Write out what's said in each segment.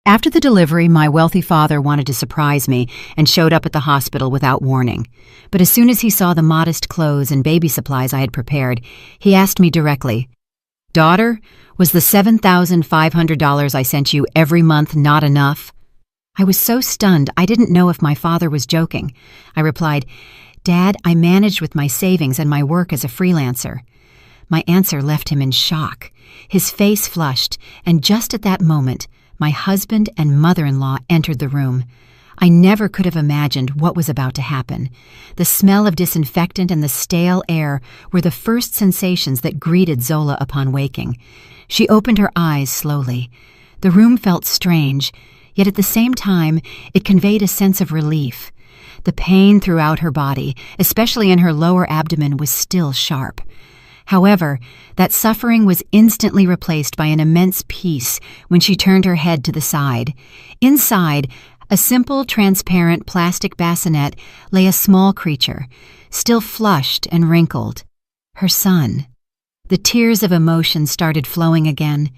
After the delivery, my wealthy father wanted to surprise me and showed up at the hospital without warning. But as soon as he saw the modest clothes and baby supplies I had prepared, he asked me directly, "Daughter, was the $7,500 I sent you every month not enough?" I was so stunned I didn't know if my father was joking. I replied, "Dad, I managed with my savings and my work as a freelancer." My answer left him in shock. His face flushed, and just at that moment, my husband and mother-in-law entered the room. I never could have imagined what was about to happen. The smell of disinfectant and the stale air were the first sensations that greeted Zola upon waking. She opened her eyes slowly. The room felt strange, yet at the same time, it conveyed a sense of relief. The pain throughout her body, especially in her lower abdomen, was still sharp. However, that suffering was instantly replaced by an immense peace when she turned her head to the side. Inside, a simple, transparent plastic bassinet lay a small creature, still flushed and wrinkled. Her son. The tears of emotion started flowing again.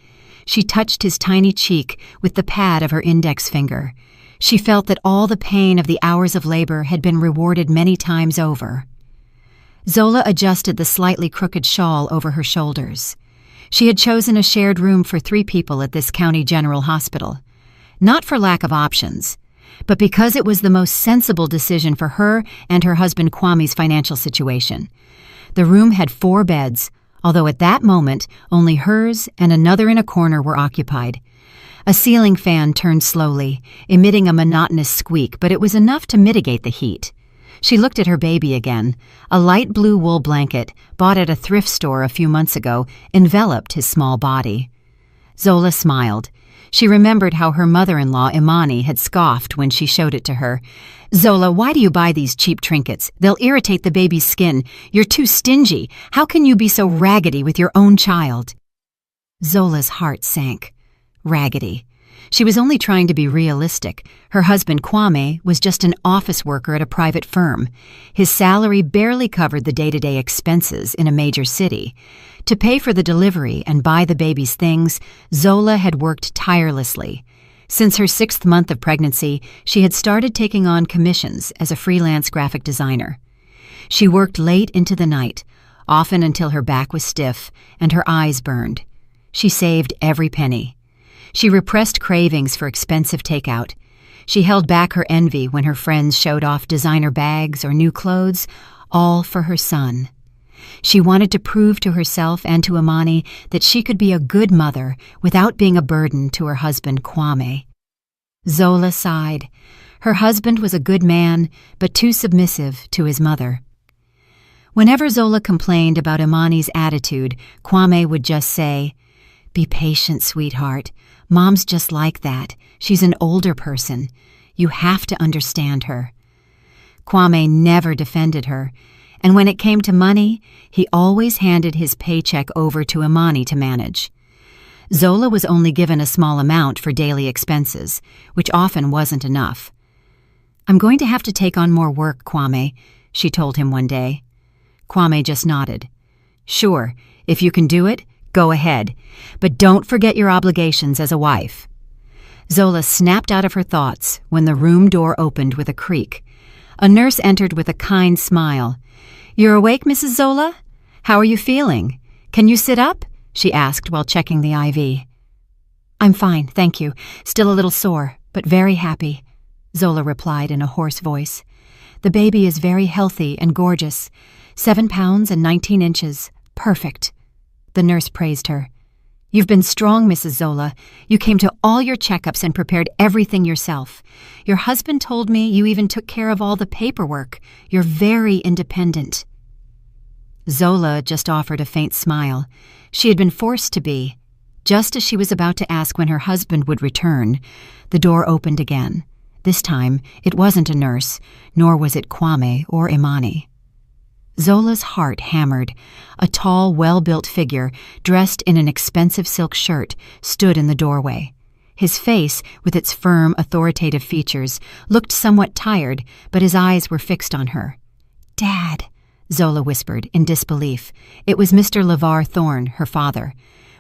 She touched his tiny cheek with the pad of her index finger. She felt that all the pain of the hours of labor had been rewarded many times over. Zola adjusted the slightly crooked shawl over her shoulders. She had chosen a shared room for 3 people at this county general hospital. Not for lack of options, but because it was the most sensible decision for her and her husband Kwame's financial situation. The room had 4 beds, although at that moment only hers and another in a corner were occupied. A ceiling fan turned slowly, emitting a monotonous squeak, but it was enough to mitigate the heat. She looked at her baby again. A light blue wool blanket, bought at a thrift store a few months ago, enveloped his small body. Zola smiled. She remembered how her mother-in-law, Imani, had scoffed when she showed it to her. "Zola, why do you buy these cheap trinkets? They'll irritate the baby's skin. You're too stingy. How can you be so raggedy with your own child?" Zola's heart sank. Raggedy. She was only trying to be realistic. Her husband, Kwame, was just an office worker at a private firm. His salary barely covered the day-to-day expenses in a major city. To pay for the delivery and buy the baby's things, Zola had worked tirelessly. Since her 6th month of pregnancy, she had started taking on commissions as a freelance graphic designer. She worked late into the night, often until her back was stiff and her eyes burned. She saved every penny. She repressed cravings for expensive takeout. She held back her envy when her friends showed off designer bags or new clothes, all for her son. She wanted to prove to herself and to Imani that she could be a good mother without being a burden to her husband, Kwame. Zola sighed. Her husband was a good man, but too submissive to his mother. Whenever Zola complained about Imani's attitude, Kwame would just say, "Be patient, sweetheart. Mom's just like that. She's an older person. You have to understand her." Kwame never defended her, and when it came to money, he always handed his paycheck over to Imani to manage. Zola was only given a small amount for daily expenses, which often wasn't enough. "I'm going to have to take on more work, Kwame," she told him one day. Kwame just nodded. "Sure, if you can do it, go ahead, but don't forget your obligations as a wife." Zola snapped out of her thoughts when the room door opened with a creak. A nurse entered with a kind smile. "You're awake, Mrs. Zola? How are you feeling? Can you sit up?" she asked while checking the IV. "I'm fine, thank you. Still a little sore, but very happy," Zola replied in a hoarse voice. "The baby is very healthy and gorgeous. 7 pounds and 19 inches. Perfect." The nurse praised her. "You've been strong, Mrs. Zola. You came to all your checkups and prepared everything yourself. Your husband told me you even took care of all the paperwork. You're very independent." Zola just offered a faint smile. She had been forced to be. Just as she was about to ask when her husband would return, the door opened again. This time, it wasn't a nurse, nor was it Kwame or Imani. Zola's heart hammered. A tall, well-built figure, dressed in an expensive silk shirt, stood in the doorway. His face, with its firm, authoritative features, looked somewhat tired, but his eyes were fixed on her. "Dad," Zola whispered in disbelief. It was Mr. LeVar Thorne, her father.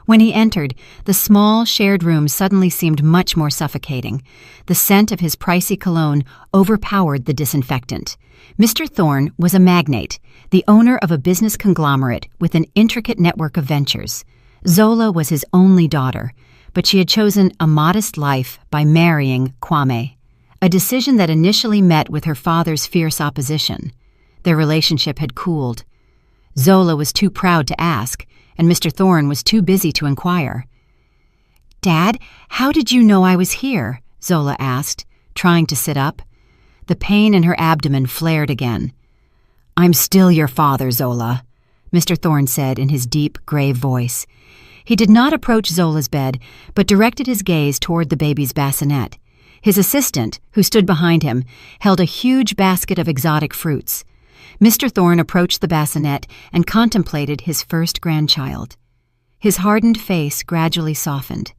When he entered, the small, shared room suddenly seemed much more suffocating. The scent of his pricey cologne overpowered the disinfectant. Mr. Thorne was a magnate, the owner of a business conglomerate with an intricate network of ventures. Zola was his only daughter, but she had chosen a modest life by marrying Kwame, a decision that initially met with her father's fierce opposition. Their relationship had cooled. Zola was too proud to ask, and Mr. Thorne was too busy to inquire. "Dad, how did you know I was here?" Zola asked, trying to sit up. The pain in her abdomen flared again. "I'm still your father, Zola," Mr. Thorne said in his deep, grave voice. He did not approach Zola's bed, but directed his gaze toward the baby's bassinet. His assistant, who stood behind him, held a huge basket of exotic fruits. Mr. Thorne approached the bassinet and contemplated his first grandchild. His hardened face gradually softened.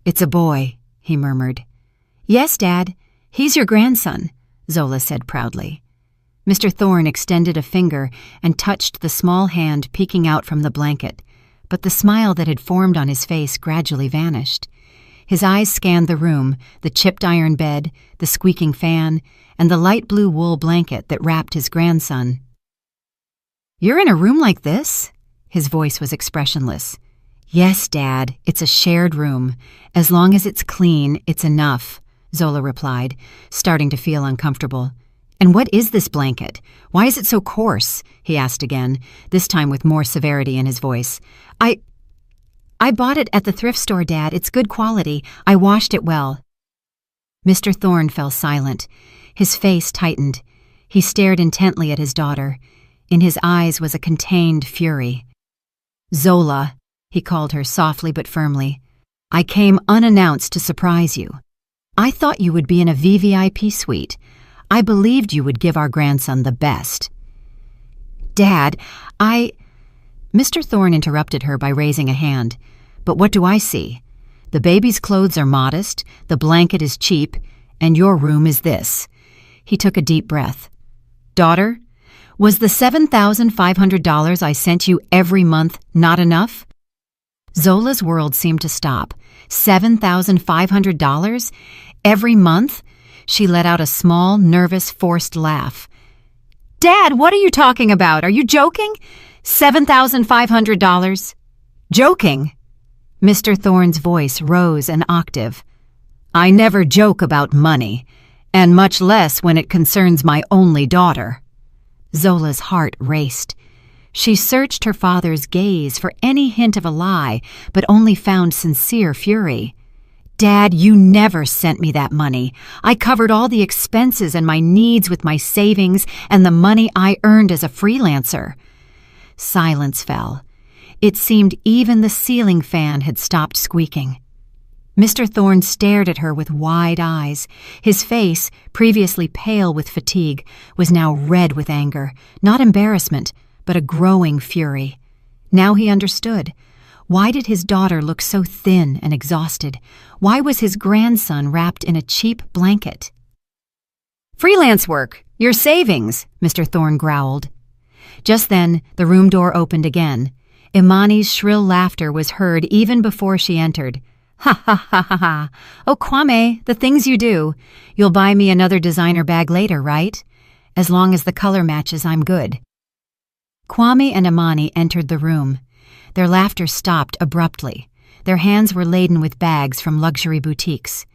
"It's a boy," he murmured. "Yes, Dad. He's your grandson," Zola said proudly. Mr. Thorne extended a finger and touched the small hand peeking out from the blanket, but the smile that had formed on his face gradually vanished. His eyes scanned the room, the chipped iron bed, the squeaking fan, and the light blue wool blanket that wrapped his grandson. "You're in a room like this?" His voice was expressionless. "Yes, Dad, it's a shared room. As long as it's clean, it's enough," Zola replied, starting to feel uncomfortable. "And what is this blanket? Why is it so coarse?" he asked again, this time with more severity in his voice. I bought it at the thrift store, Dad. It's good quality. I washed it well." Mr. Thorne fell silent. His face tightened. He stared intently at his daughter. In his eyes was a contained fury. "Zola," he called her softly but firmly, "I came unannounced to surprise you. I thought you would be in a VVIP suite. I believed you would give our grandson the best." "Dad, Mr. Thorne interrupted her by raising a hand. "But what do I see? The baby's clothes are modest, the blanket is cheap, and your room is this." He took a deep breath. "Daughter, was the $7,500 I sent you every month not enough?" Zola's world seemed to stop. $7,500? Every month? She let out a small, nervous, forced laugh. "Dad, what are you talking about? Are you joking? $7,500? Joking?" Mr. Thorne's voice rose an octave. "I never joke about money, and much less when it concerns my only daughter." Zola's heart raced. She searched her father's gaze for any hint of a lie, but only found sincere fury. "Dad, you never sent me that money. I covered all the expenses and my needs with my savings and the money I earned as a freelancer." Silence fell. It seemed even the ceiling fan had stopped squeaking. Mr. Thorne stared at her with wide eyes. His face, previously pale with fatigue, was now red with anger, not embarrassment, but a growing fury. Now he understood. Why did his daughter look so thin and exhausted? Why was his grandson wrapped in a cheap blanket? "Freelance work, your savings," Mr. Thorne growled. Just then, the room door opened again. Imani's shrill laughter was heard even before she entered. "Ha ha ha ha ha. Oh, Kwame, the things you do. You'll buy me another designer bag later, right? As long as the color matches, I'm good." Kwame and Imani entered the room. Their laughter stopped abruptly. Their hands were laden with bags from luxury boutiques.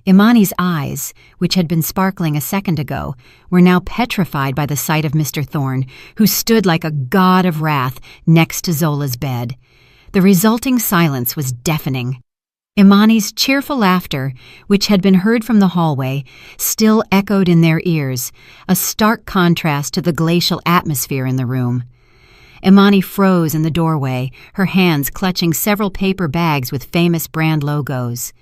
Imani's eyes, which had been sparkling a second ago, were now petrified by the sight of Mr. Thorne, who stood like a god of wrath next to Zola's bed. The resulting silence was deafening. Imani's cheerful laughter, which had been heard from the hallway, still echoed in their ears, a stark contrast to the glacial atmosphere in the room. Imani froze in the doorway, her hands clutching several paper bags with famous brand logos.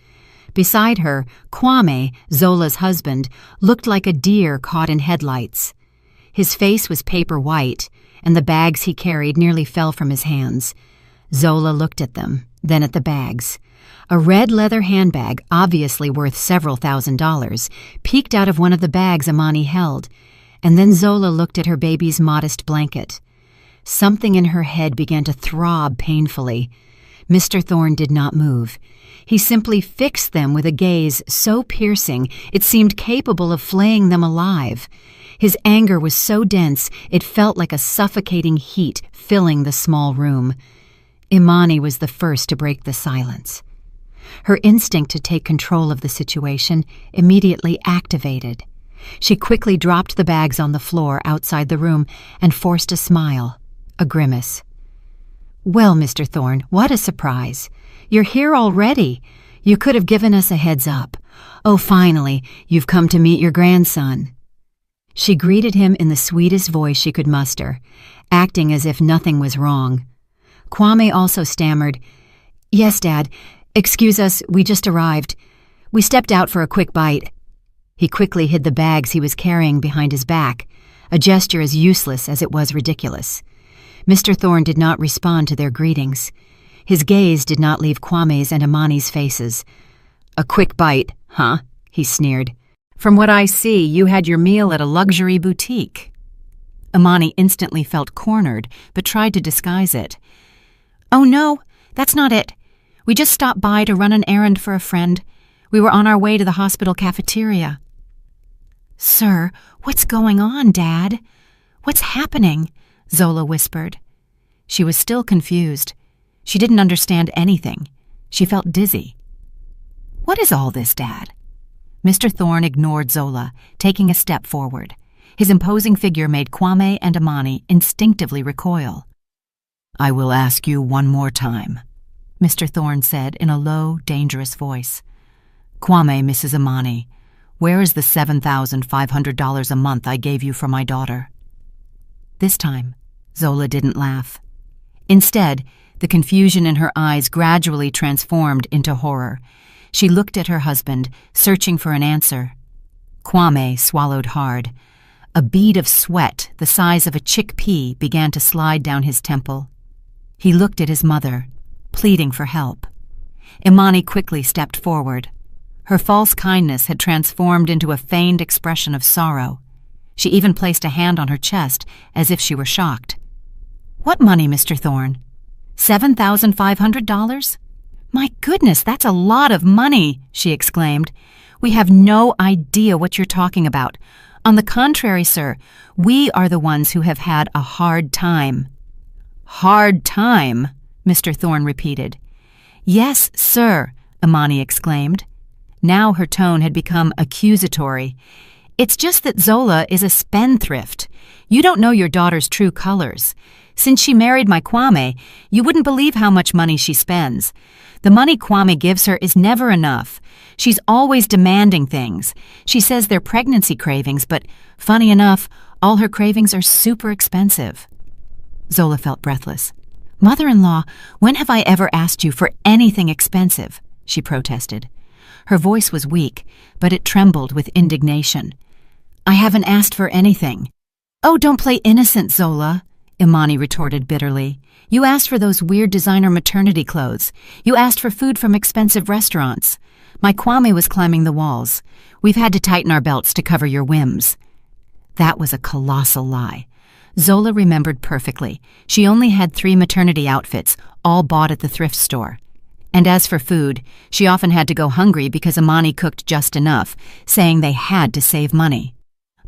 Beside her, Kwame, Zola's husband, looked like a deer caught in headlights. His face was paper white, and the bags he carried nearly fell from his hands. Zola looked at them, then at the bags. A red leather handbag, obviously worth several $1,000s, peeked out of one of the bags Imani held, and then Zola looked at her baby's modest blanket. Something in her head began to throb painfully. Mr. Thorne did not move. He simply fixed them with a gaze so piercing it seemed capable of flaying them alive. His anger was so dense it felt like a suffocating heat filling the small room. Imani was the first to break the silence. Her instinct to take control of the situation immediately activated. She quickly dropped the bags on the floor outside the room and forced a smile, a grimace. "Well, Mr. Thorne, what a surprise. You're here already. You could have given us a heads up. Oh, finally, you've come to meet your grandson." She greeted him in the sweetest voice she could muster, acting as if nothing was wrong. Kwame also stammered, "Yes, Dad. Excuse us, we just arrived. We stepped out for a quick bite." He quickly hid the bags he was carrying behind his back, a gesture as useless as it was ridiculous. Mr. Thorne did not respond to their greetings. His gaze did not leave Kwame's and Imani's faces. "A quick bite, huh?" he sneered. "From what I see, you had your meal at a luxury boutique." Imani instantly felt cornered, but tried to disguise it. "Oh no, that's not it. We just stopped by to run an errand for a friend. We were on our way to the hospital cafeteria." "Sir, what's going on, Dad? What's happening?" Zola whispered. She was still confused. She didn't understand anything. She felt dizzy. "What is all this, Dad?" Mr. Thorne ignored Zola, taking a step forward. His imposing figure made Kwame and Imani instinctively recoil. "I will ask you one more time," Mr. Thorne said in a low, dangerous voice. "Kwame, Mrs. Imani, where is the $7,500 a month I gave you for my daughter?" This time, Zola didn't laugh. Instead, the confusion in her eyes gradually transformed into horror. She looked at her husband, searching for an answer. Kwame swallowed hard. A bead of sweat the size of a chickpea began to slide down his temple. He looked at his mother, pleading for help. Imani quickly stepped forward. Her false kindness had transformed into a feigned expression of sorrow. She even placed a hand on her chest as if she were shocked. "What money, Mr. Thorne? $7,500? My goodness, that's a lot of money," she exclaimed. "We have no idea what you're talking about. On the contrary, sir, we are the ones who have had a hard time." "Hard time?" Mr. Thorne repeated. "Yes, sir," Imani exclaimed. Now her tone had become accusatory. "It's just that Zola is a spendthrift. You don't know your daughter's true colors. Since she married my Kwame, you wouldn't believe how much money she spends. The money Kwame gives her is never enough. She's always demanding things. She says they're pregnancy cravings, but funny enough, all her cravings are super expensive." Zola felt breathless. "Mother-in-law, when have I ever asked you for anything expensive?" she protested. Her voice was weak, but it trembled with indignation. "I haven't asked for anything." "Oh, don't play innocent, Zola," Imani retorted bitterly. "You asked for those weird designer maternity clothes. You asked for food from expensive restaurants. My Kwame was climbing the walls. We've had to tighten our belts to cover your whims." That was a colossal lie. Zola remembered perfectly. She only had 3 maternity outfits, all bought at the thrift store. And as for food, she often had to go hungry because Imani cooked just enough, saying they had to save money.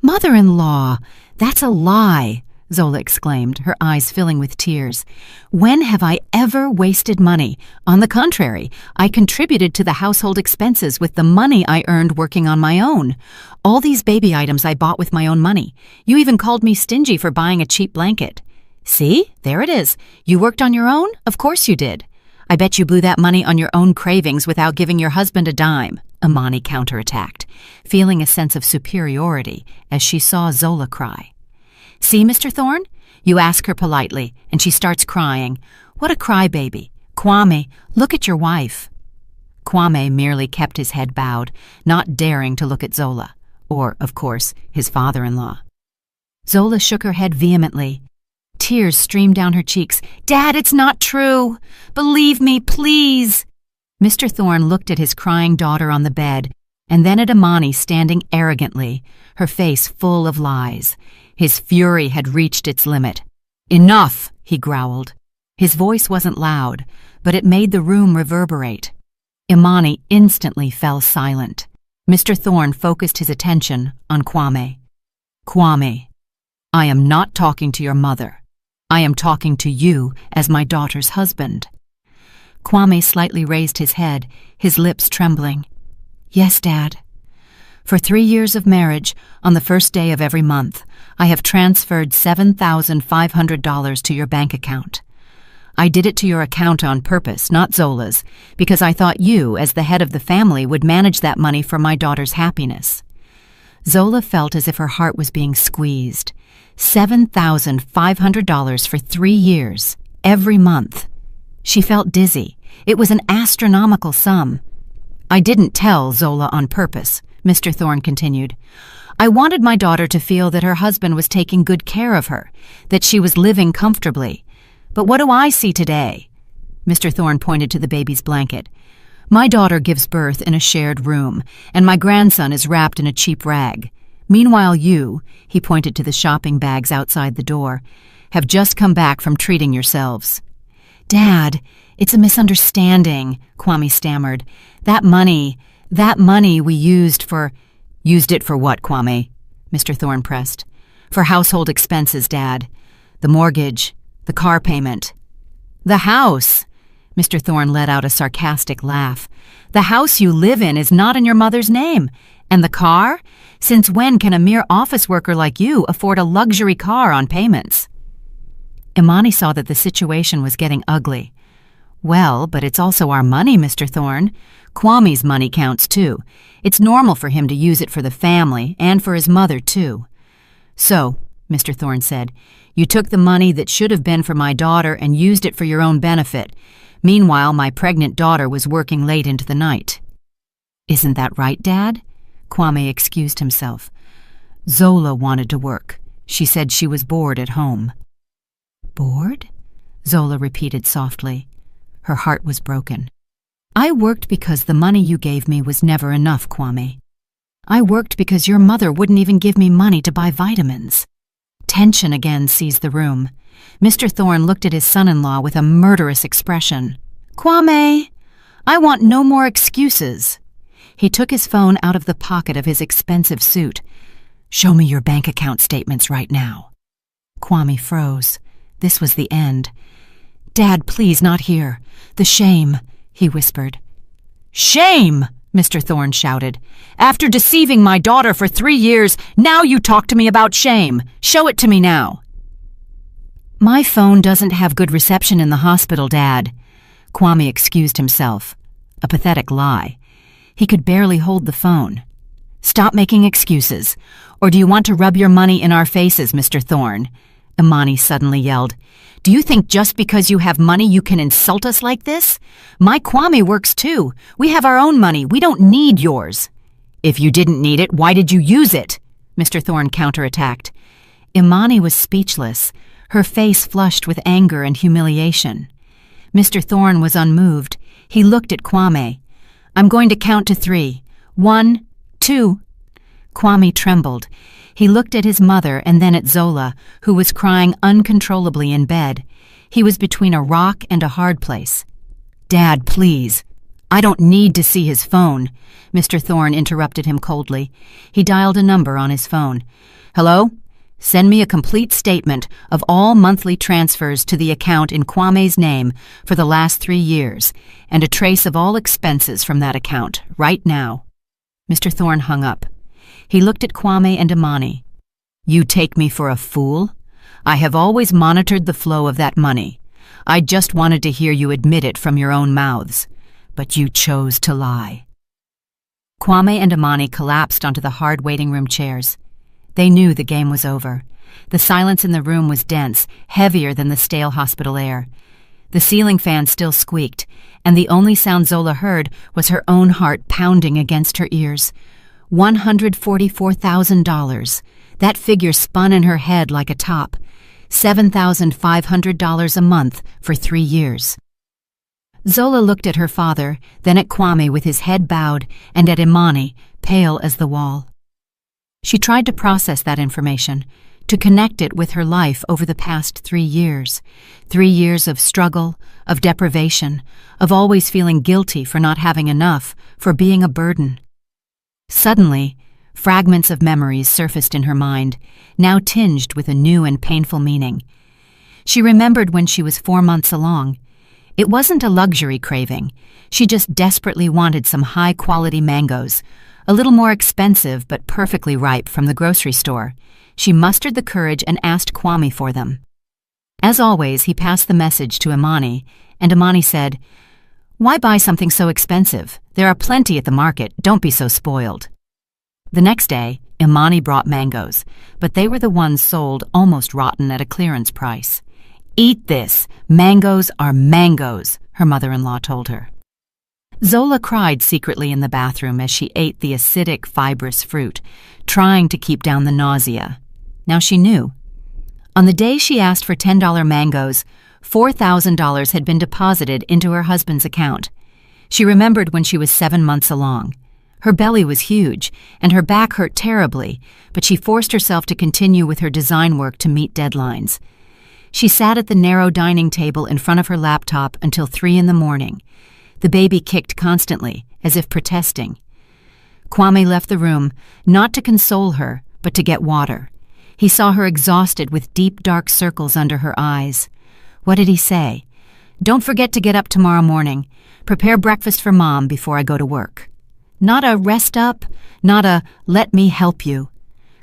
"Mother-in-law, that's a lie," Zola exclaimed, her eyes filling with tears. "When have I ever wasted money? On the contrary, I contributed to the household expenses with the money I earned working on my own. All these baby items I bought with my own money. You even called me stingy for buying a cheap blanket. See, there it is. You worked on your own? Of course you did. I bet you blew that money on your own cravings without giving your husband a dime," Imani counterattacked, feeling a sense of superiority as she saw Zola cry. "See, Mr. Thorne? You ask her politely, and she starts crying. What a crybaby. Kwame, look at your wife." Kwame merely kept his head bowed, not daring to look at Zola, or, of course, his father-in-law. Zola shook her head vehemently. Tears streamed down her cheeks. "Dad, it's not true. Believe me, please." Mr. Thorne looked at his crying daughter on the bed, and then at Imani standing arrogantly, her face full of lies. His fury had reached its limit. "Enough," he growled. His voice wasn't loud, but it made the room reverberate. Imani instantly fell silent. Mr. Thorne focused his attention on Kwame. "Kwame, I am not talking to your mother. I am talking to you as my daughter's husband." Kwame slightly raised his head, his lips trembling. "Yes, Dad. For 3 years of marriage, on the first day of every month, I have transferred $7,500 to your bank account. I did it to your account on purpose, not Zola's, because I thought you, as the head of the family, would manage that money for my daughter's happiness." Zola felt as if her heart was being squeezed. $7,500 for 3 years, every month. She felt dizzy. It was an astronomical sum. "I didn't tell Zola on purpose," Mr. Thorne continued. "I wanted my daughter to feel that her husband was taking good care of her, that she was living comfortably. But what do I see today?" Mr. Thorne pointed to the baby's blanket. "My daughter gives birth in a shared room, and my grandson is wrapped in a cheap rag. Meanwhile you," he pointed to the shopping bags outside the door, "have just come back from treating yourselves." "Dad, it's a misunderstanding," Kwame stammered. That money we used for—" "Used it for what, Kwame?" Mr. Thorne pressed. "For household expenses, Dad. The mortgage, the car payment." "The house!" Mr. Thorne let out a sarcastic laugh. "The house you live in is not in your mother's name. And the car? Since when can a mere office worker like you afford a luxury car on payments?" Imani saw that the situation was getting ugly. "Well, but it's also our money, Mr. Thorne. Kwame's money counts too. It's normal for him to use it for the family and for his mother too." "So," Mr. Thorne said, "you took the money that should have been for my daughter and used it for your own benefit. Meanwhile, my pregnant daughter was working late into the night." "Isn't that right, Dad?" Kwame excused himself. "Zola wanted to work. She said she was bored at home." "Bored?" Zola repeated softly. Her heart was broken. "I worked because the money you gave me was never enough, Kwame. I worked because your mother wouldn't even give me money to buy vitamins." Tension again seized the room. Mr. Thorne looked at his son-in-law with a murderous expression. "Kwame, I want no more excuses." He took his phone out of the pocket of his expensive suit. "Show me your bank account statements right now." Kwame froze. This was the end. "Dad, please, not here. The shame," he whispered. "Shame!" Mr. Thorne shouted. "After deceiving my daughter for 3 years, now you talk to me about shame. Show it to me now." "My phone doesn't have good reception in the hospital, Dad." Kwame excused himself. A pathetic lie. He could barely hold the phone. "Stop making excuses. Or do you want to rub your money in our faces, Mr. Thorne?" Imani suddenly yelled. "Do you think just because you have money you can insult us like this? My Kwame works too. We have our own money. We don't need yours." "If you didn't need it, why did you use it?" Mr. Thorne counterattacked. Imani was speechless, her face flushed with anger and humiliation. Mr. Thorne was unmoved. He looked at Kwame. "I'm going to count to 3. 1, 2. Kwame trembled. He looked at his mother and then at Zola, who was crying uncontrollably in bed. He was between a rock and a hard place. "Dad, please." "I don't need to see his phone," Mr. Thorne interrupted him coldly. He dialed a number on his phone. "Hello? Send me a complete statement of all monthly transfers to the account in Kwame's name for the last 3 years, and a trace of all expenses from that account, right now." Mr. Thorne hung up. He looked at Kwame and Imani. "You take me for a fool? I have always monitored the flow of that money. I just wanted to hear you admit it from your own mouths. But you chose to lie." Kwame and Imani collapsed onto the hard waiting room chairs. They knew the game was over. The silence in the room was dense, heavier than the stale hospital air. The ceiling fan still squeaked, and the only sound Zola heard was her own heart pounding against her ears. $144,000. That figure spun in her head like a top. $7,500 a month for 3 years. Zola looked at her father, then at Kwame with his head bowed, and at Imani, pale as the wall. She tried to process that information. to connect it with her life over the past 3 years. 3 years of struggle, of deprivation, of always feeling guilty for not having enough, for being a burden. Suddenly, fragments of memories surfaced in her mind, now tinged with a new and painful meaning. She remembered when she was 4 months along. It wasn't a luxury craving. She just desperately wanted some high-quality mangoes, a little more expensive but perfectly ripe from the grocery store. She mustered the courage and asked Kwame for them. As always, he passed the message to Imani, and Imani said, "Why buy something so expensive? There are plenty at the market. Don't be so spoiled." The next day, Imani brought mangoes, but they were the ones sold almost rotten at a clearance price. "Eat this. Mangoes are mangoes," her mother-in-law told her. Zola cried secretly in the bathroom as she ate the acidic, fibrous fruit, trying to keep down the nausea. Now she knew. On the day she asked for $10 mangoes, $4,000 had been deposited into her husband's account. She remembered when she was 7 months along. Her belly was huge, and her back hurt terribly, but she forced herself to continue with her design work to meet deadlines. She sat at the narrow dining table in front of her laptop until 3 in the morning. The baby kicked constantly, as if protesting. Kwame left the room, not to console her, but to get water. He saw her exhausted with deep, dark circles under her eyes. What did he say? "Don't forget to get up tomorrow morning. Prepare breakfast for Mom before I go to work." Not a rest up, not a let me help you.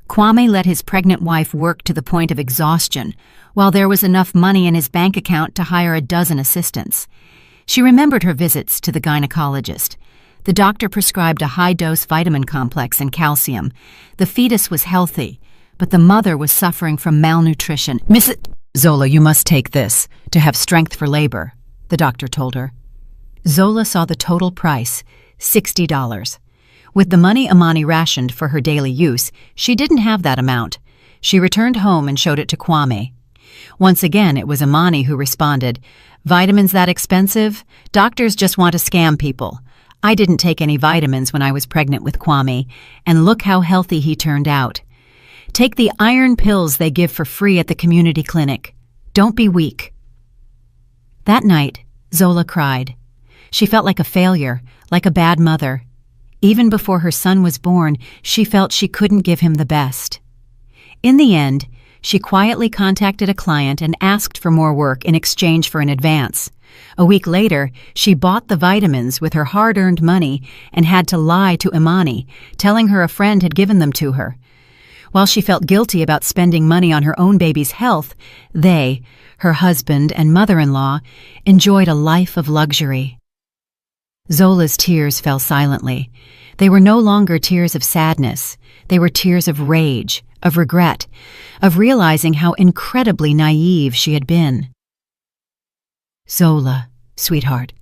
Kwame let his pregnant wife work to the point of exhaustion, while there was enough money in his bank account to hire a dozen assistants. She remembered her visits to the gynecologist. The doctor prescribed a high-dose vitamin complex and calcium. The fetus was healthy, but the mother was suffering from malnutrition. "Mrs. Zola, you must take this to have strength for labor," the doctor told her. Zola saw the total price, $60. With the money Imani rationed for her daily use, she didn't have that amount. She returned home and showed it to Kwame. Once again, it was Imani who responded, "Vitamins that expensive? Doctors just want to scam people. I didn't take any vitamins when I was pregnant with Kwame, and look how healthy he turned out. Take the iron pills they give for free at the community clinic. Don't be weak." That night, Zola cried. She felt like a failure, like a bad mother. Even before her son was born, she felt she couldn't give him the best. In the end, she quietly contacted a client and asked for more work in exchange for an advance. A week later, she bought the vitamins with her hard-earned money and had to lie to Imani, telling her a friend had given them to her. While she felt guilty about spending money on her own baby's health, they, her husband and mother-in-law, enjoyed a life of luxury. Zola's tears fell silently. They were no longer tears of sadness. They were tears of rage, of regret, of realizing how incredibly naive she had been. "Zola, sweetheart."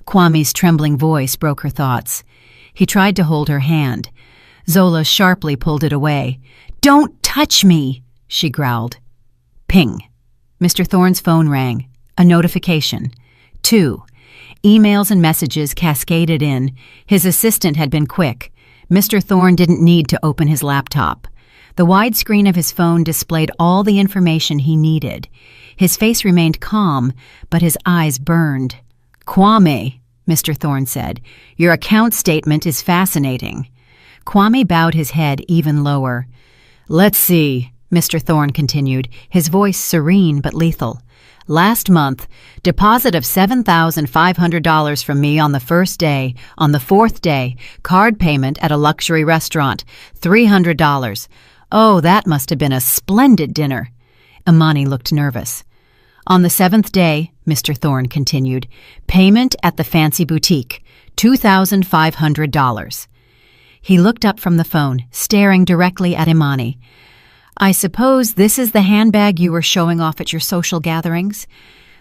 Kwame's trembling voice broke her thoughts. He tried to hold her hand. Zola sharply pulled it away. "Don't touch me," she growled. Ping. Mr. Thorne's phone rang. A notification. 2. Emails and messages cascaded in. His assistant had been quick. Mr. Thorne didn't need to open his laptop. The wide screen of his phone displayed all the information he needed. His face remained calm, but his eyes burned. "Kwame," Mr. Thorne said, "your account statement is fascinating." Kwame bowed his head even lower. "Let's see," Mr. Thorne continued, his voice serene but lethal. "Last month, deposit of $7,500 from me on the first day. On the 4th day, card payment at a luxury restaurant, $300. Oh, that must have been a splendid dinner." Imani looked nervous. "On the 7th day," Mr. Thorne continued, "payment at the fancy boutique, $2,500. He looked up from the phone, staring directly at Imani. "I suppose this is the handbag you were showing off at your social gatherings?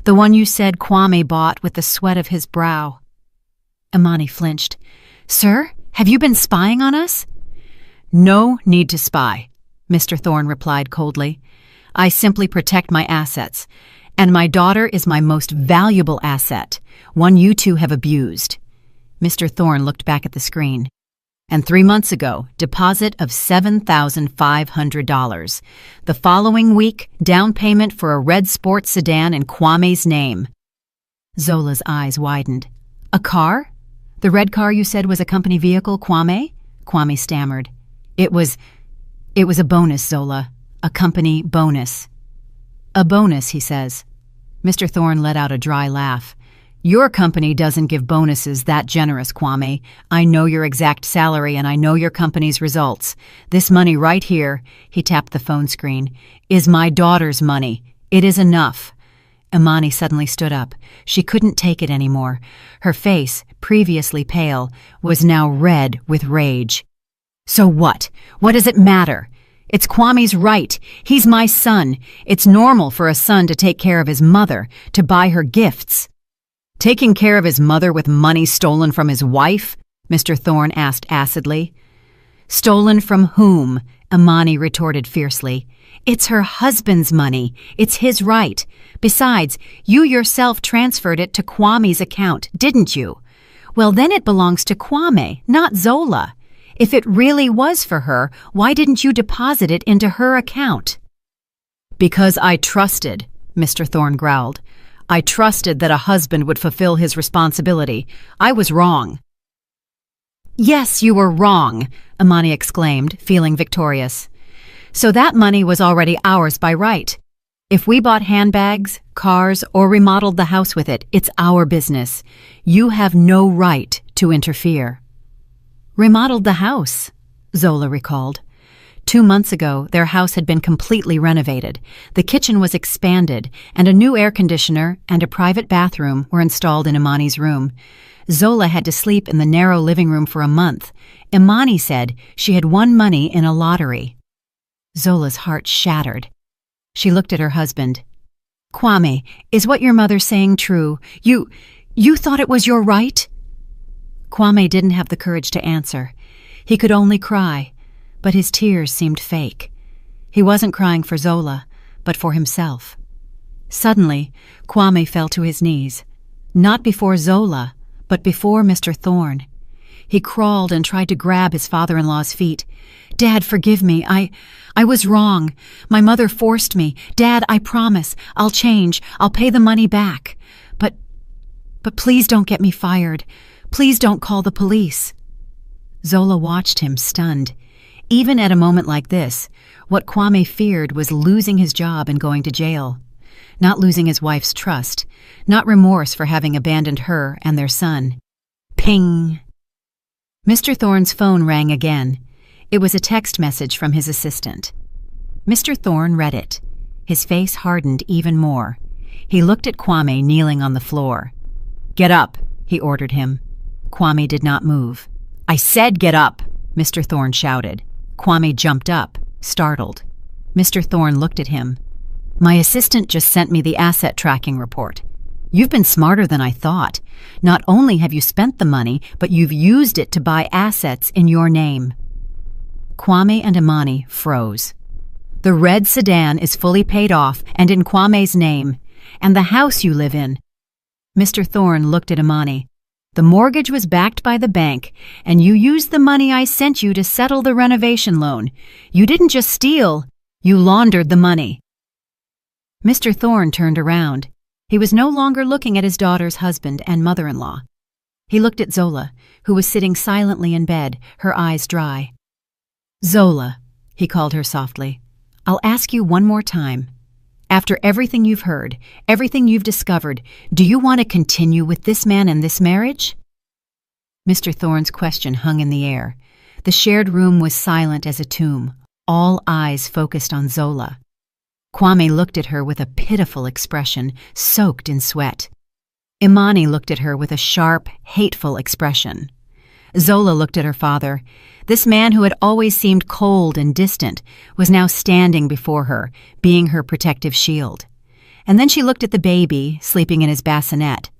The one you said Kwame bought with the sweat of his brow." Imani flinched. "Sir, have you been spying on us?" "No need to spy," Mr. Thorne replied coldly. "I simply protect my assets, and my daughter is my most valuable asset, one you two have abused." Mr. Thorne looked back at the screen. And 3 months ago, deposit of $7,500. The following week, down payment for a red sports sedan in Kwame's name. Zola's eyes widened. A car? The red car you said was a company vehicle, Kwame? Kwame stammered. It was a bonus, Zola. A company bonus. A bonus, he says. Mr. Thorne let out a dry laugh. Your company doesn't give bonuses that generous, Kwame. I know your exact salary and I know your company's results. This money right here, he tapped the phone screen, is my daughter's money. It is enough. Imani suddenly stood up. She couldn't take it anymore. Her face, previously pale, was now red with rage. So what? What does it matter? It's Kwame's right. He's my son. It's normal for a son to take care of his mother, to buy her gifts. Taking care of his mother with money stolen from his wife? Mr. Thorne asked acidly. Stolen from whom? Imani retorted fiercely. It's her husband's money. It's his right. Besides, you yourself transferred it to Kwame's account, didn't you? Well, then it belongs to Kwame, not Zola. If it really was for her, why didn't you deposit it into her account? Because I trusted, Mr. Thorne growled. I trusted that a husband would fulfill his responsibility. I was wrong. Yes, you were wrong, Imani exclaimed, feeling victorious. So that money was already ours by right. If we bought handbags, cars, or remodeled the house with it, it's our business. You have no right to interfere. Remodeled the house, Zola recalled. 2 months ago, their house had been completely renovated. The kitchen was expanded, and a new air conditioner and a private bathroom were installed in Imani's room. Zola had to sleep in the narrow living room for a month. Imani said she had won money in a lottery. Zola's heart shattered. She looked at her husband. Kwame, is what your mother's saying true? You thought it was your right? Kwame didn't have the courage to answer. He could only cry, but his tears seemed fake. He wasn't crying for Zola, but for himself. Suddenly, Kwame fell to his knees, not before Zola, but before Mr. Thorne. He crawled and tried to grab his father-in-law's feet. Dad, forgive me. I was wrong. My mother forced me. Dad, I promise. I'll change. I'll pay the money back. But please don't get me fired. Please don't call the police. Zola watched him, stunned. Even at a moment like this, what Kwame feared was losing his job and going to jail. Not losing his wife's trust, not remorse for having abandoned her and their son. Ping! Mr. Thorne's phone rang again. It was a text message from his assistant. Mr. Thorne read it. His face hardened even more. He looked at Kwame kneeling on the floor. Get up, he ordered him. Kwame did not move. I said get up, Mr. Thorne shouted. Kwame jumped up, startled. Mr. Thorne looked at him. My assistant just sent me the asset tracking report. You've been smarter than I thought. Not only have you spent the money, but you've used it to buy assets in your name. Kwame and Imani froze. The red sedan is fully paid off and in Kwame's name, and the house you live in. Mr. Thorne looked at Imani. The mortgage was backed by the bank, and you used the money I sent you to settle the renovation loan. You didn't just steal, you laundered the money. Mr. Thorne turned around. He was no longer looking at his daughter's husband and mother-in-law. He looked at Zola, who was sitting silently in bed, her eyes dry. Zola, he called her softly, I'll ask you one more time. After everything you've heard, everything you've discovered, do you want to continue with this man and this marriage? Mr. Thorne's question hung in the air. The shared room was silent as a tomb, all eyes focused on Zola. Kwame looked at her with a pitiful expression, soaked in sweat. Imani looked at her with a sharp, hateful expression. Zola looked at her father. This man who had always seemed cold and distant was now standing before her, being her protective shield. And then she looked at the baby sleeping in his bassinet.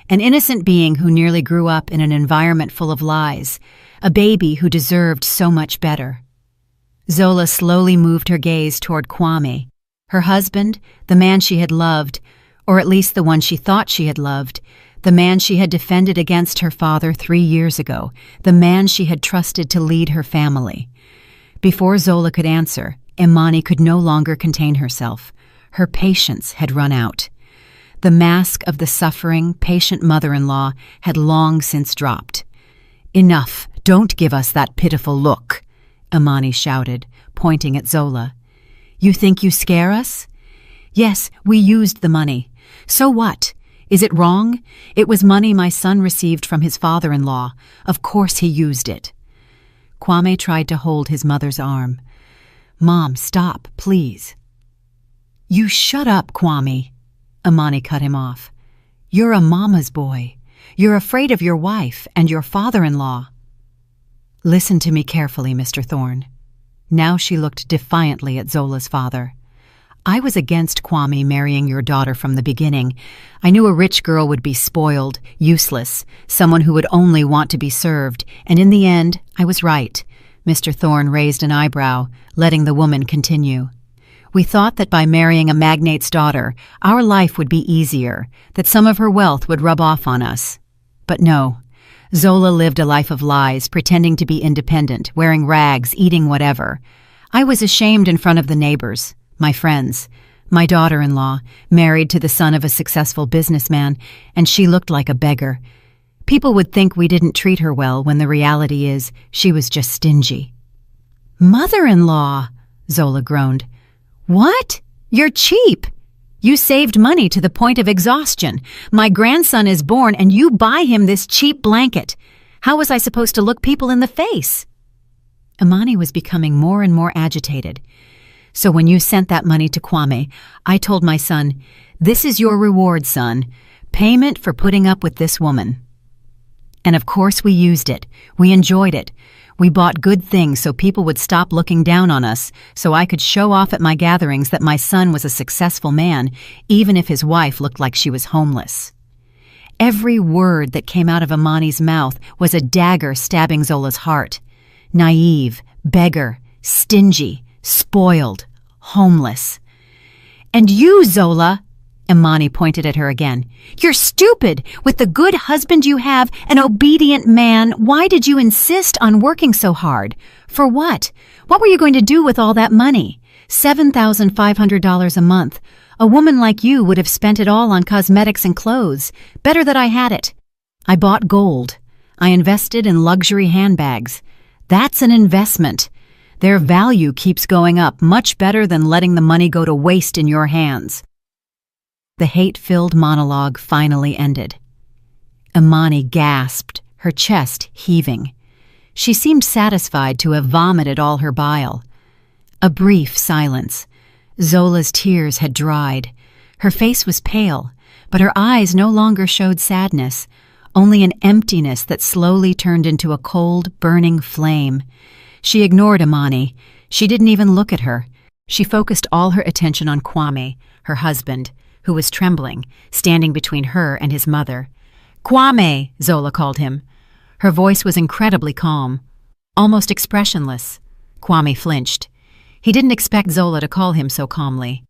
An innocent being who nearly grew up in an environment full of lies, a baby who deserved so much better. Zola slowly moved her gaze toward Kwame, her husband, the man she had loved, or at least the one she thought she had loved, The man she had defended against her father 3 years ago, the man she had trusted to lead her family. Before Zola could answer, Imani could no longer contain herself. Her patience had run out. The mask of the suffering, patient mother-in-law had long since dropped. "Enough! Don't give us that pitiful look," Imani shouted, pointing at Zola. "You think you scare us? Yes, we used the money. So what? Is it wrong? It was money my son received from his father-in-law. Of course he used it." Kwame tried to hold his mother's arm. "Mom, stop, please." "You shut up, Kwame," Imani cut him off. "You're a mama's boy. You're afraid of your wife and your father-in-law." "Listen to me carefully, Mr. Thorne." Now she looked defiantly at Zola's father. "I was against Kwame marrying your daughter from the beginning. I knew a rich girl would be spoiled, useless, someone who would only want to be served, and in the end, I was right." Mr. Thorne raised an eyebrow, letting the woman continue. "We thought that by marrying a magnate's daughter, our life would be easier, that some of her wealth would rub off on us. But no. Zola lived a life of lies, pretending to be independent, wearing rags, eating whatever. I was ashamed in front of the neighbors, my friends, my daughter-in-law, married to the son of a successful businessman, and she looked like a beggar. People would think we didn't treat her well when the reality is she was just stingy." "Mother-in-law!" Zola groaned. "What? You're cheap! You saved money to the point of exhaustion. My grandson is born and you buy him this cheap blanket. How was I supposed to look people in the face?" Imani was becoming more and more agitated. "So when you sent that money to Kwame, I told my son, 'This is your reward, son. Payment for putting up with this woman.' And of course we used it. We enjoyed it. We bought good things so people would stop looking down on us, so I could show off at my gatherings that my son was a successful man, even if his wife looked like she was homeless." Every word that came out of Imani's mouth was a dagger stabbing Zola's heart. Naive, beggar, stingy, spoiled, homeless. "And you, Zola," Imani pointed at her again. "You're stupid. With the good husband you have, an obedient man, why did you insist on working so hard? For what? What were you going to do with all that money? $7,500 a month. A woman like you would have spent it all on cosmetics and clothes. Better that I had it. I bought gold. I invested in luxury handbags. That's an investment. Their value keeps going up, much better than letting the money go to waste in your hands." The hate-filled monologue finally ended. Imani gasped, her chest heaving. She seemed satisfied to have vomited all her bile. A brief silence. Zola's tears had dried. Her face was pale, but her eyes no longer showed sadness, only an emptiness that slowly turned into a cold, burning flame. She ignored Imani. She didn't even look at her. She focused all her attention on Kwame, her husband, who was trembling, standing between her and his mother. "Kwame!" Zola called him. Her voice was incredibly calm, almost expressionless. Kwame flinched. He didn't expect Zola to call him so calmly.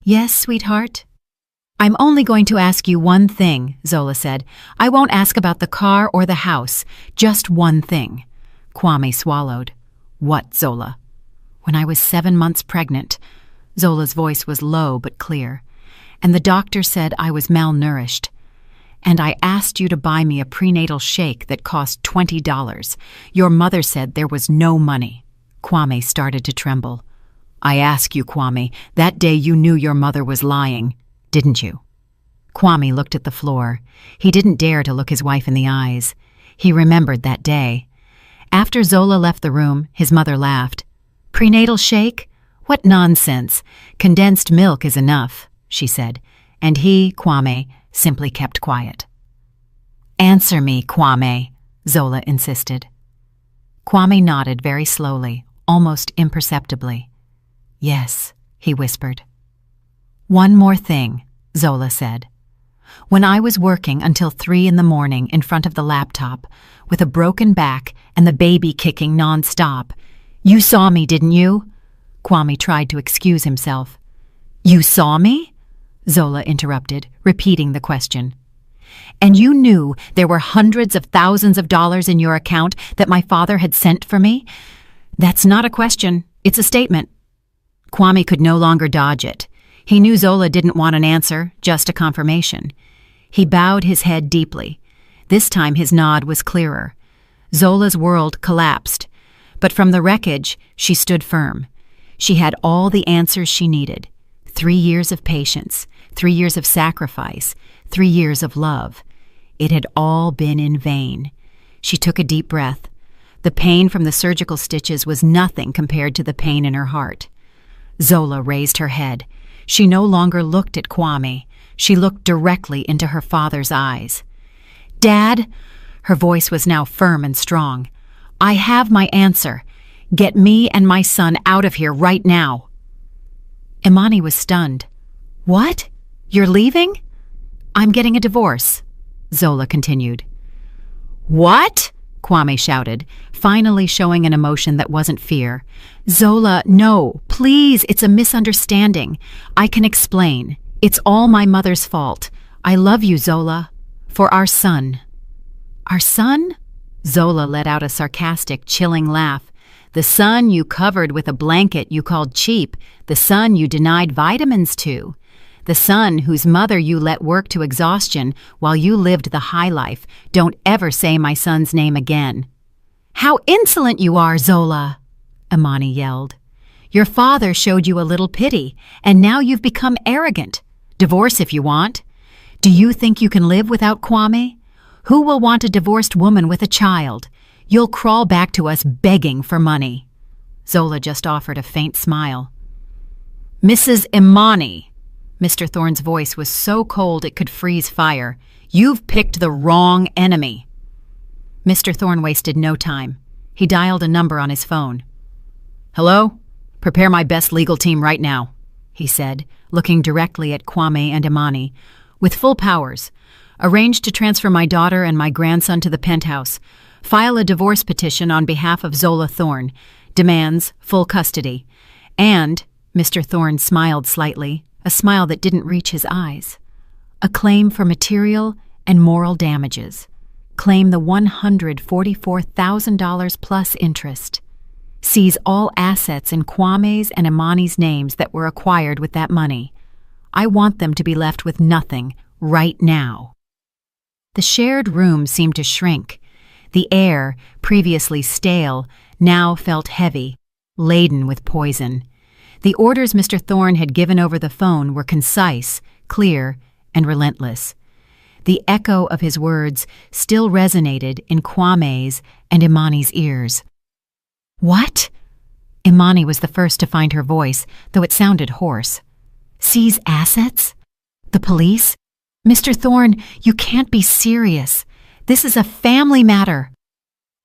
"Yes, sweetheart?" "I'm only going to ask you one thing," Zola said. "I won't ask about the car or the house. Just one thing." Kwame swallowed. "What, Zola?" "When I was 7 months pregnant," Zola's voice was low but clear, "and the doctor said I was malnourished. And I asked you to buy me a prenatal shake that cost $20. Your mother said there was no money." Kwame started to tremble. "I ask you, Kwame, that day you knew your mother was lying, didn't you?" Kwame looked at the floor. He didn't dare to look his wife in the eyes. He remembered that day. After Zola left the room, his mother laughed. "Prenatal shake? What nonsense. Condensed milk is enough," she said, and he, Kwame, simply kept quiet. "Answer me, Kwame," Zola insisted. Kwame nodded very slowly, almost imperceptibly. "Yes," he whispered. "One more thing," Zola said. "When I was working until 3 in the morning in front of the laptop, with a broken back and the baby kicking non-stop, you saw me, didn't you?" Kwame tried to excuse himself. "You saw me?" Zola interrupted, repeating the question. And you knew there were hundreds of thousands of dollars in your account that my father had sent for me? That's not a question. It's a statement. Kwame could no longer dodge it. He knew Zola didn't want an answer, just a confirmation. He bowed his head deeply. This time his nod was clearer. Zola's world collapsed, but from the wreckage she stood firm. She had all the answers she needed. 3 years of patience, 3 years of sacrifice, 3 years of love. It had all been in vain. She took a deep breath. The pain from the surgical stitches was nothing compared to the pain in her heart. Zola raised her head. She no longer looked at Kwame. She looked directly into her father's eyes. "Dad," her voice was now firm and strong, "I have my answer. Get me and my son out of here right now." Imani was stunned. "What? You're leaving?" "I'm getting a divorce," Zola continued. "What?" Kwame shouted, finally showing an emotion that wasn't fear. "Zola, no, please, it's a misunderstanding. I can explain. It's all my mother's fault. I love you, Zola. For our son." "Our son?" Zola let out a sarcastic, chilling laugh. "The son you covered with a blanket you called cheap, the son you denied vitamins to. The son whose mother you let work to exhaustion while you lived the high life. Don't ever say my son's name again." "How insolent you are, Zola!" Imani yelled. "Your father showed you a little pity, and now you've become arrogant. Divorce if you want. Do you think you can live without Kwame? Who will want a divorced woman with a child? You'll crawl back to us begging for money." Zola just offered a faint smile. "Mrs. Imani," Mr. Thorne's voice was so cold it could freeze fire. "You've picked the wrong enemy." Mr. Thorne wasted no time. He dialed a number on his phone. "Hello? Prepare my best legal team right now," he said, looking directly at Kwame and Imani. "With full powers. Arrange to transfer my daughter and my grandson to the penthouse. File a divorce petition on behalf of Zola Thorne. Demands full custody. And," Mr. Thorne smiled slightly, a smile that didn't reach his eyes, "a claim for material and moral damages. Claim the $144,000 plus interest. Seize all assets in Kwame's and Imani's names that were acquired with that money. I want them to be left with nothing right now." The shared room seemed to shrink. The air, previously stale, now felt heavy, laden with poison. The orders Mr. Thorne had given over the phone were concise, clear, and relentless. The echo of his words still resonated in Kwame's and Imani's ears. "What?" Imani was the first to find her voice, though it sounded hoarse. "Seize assets? The police? Mr. Thorne, you can't be serious. This is a family matter."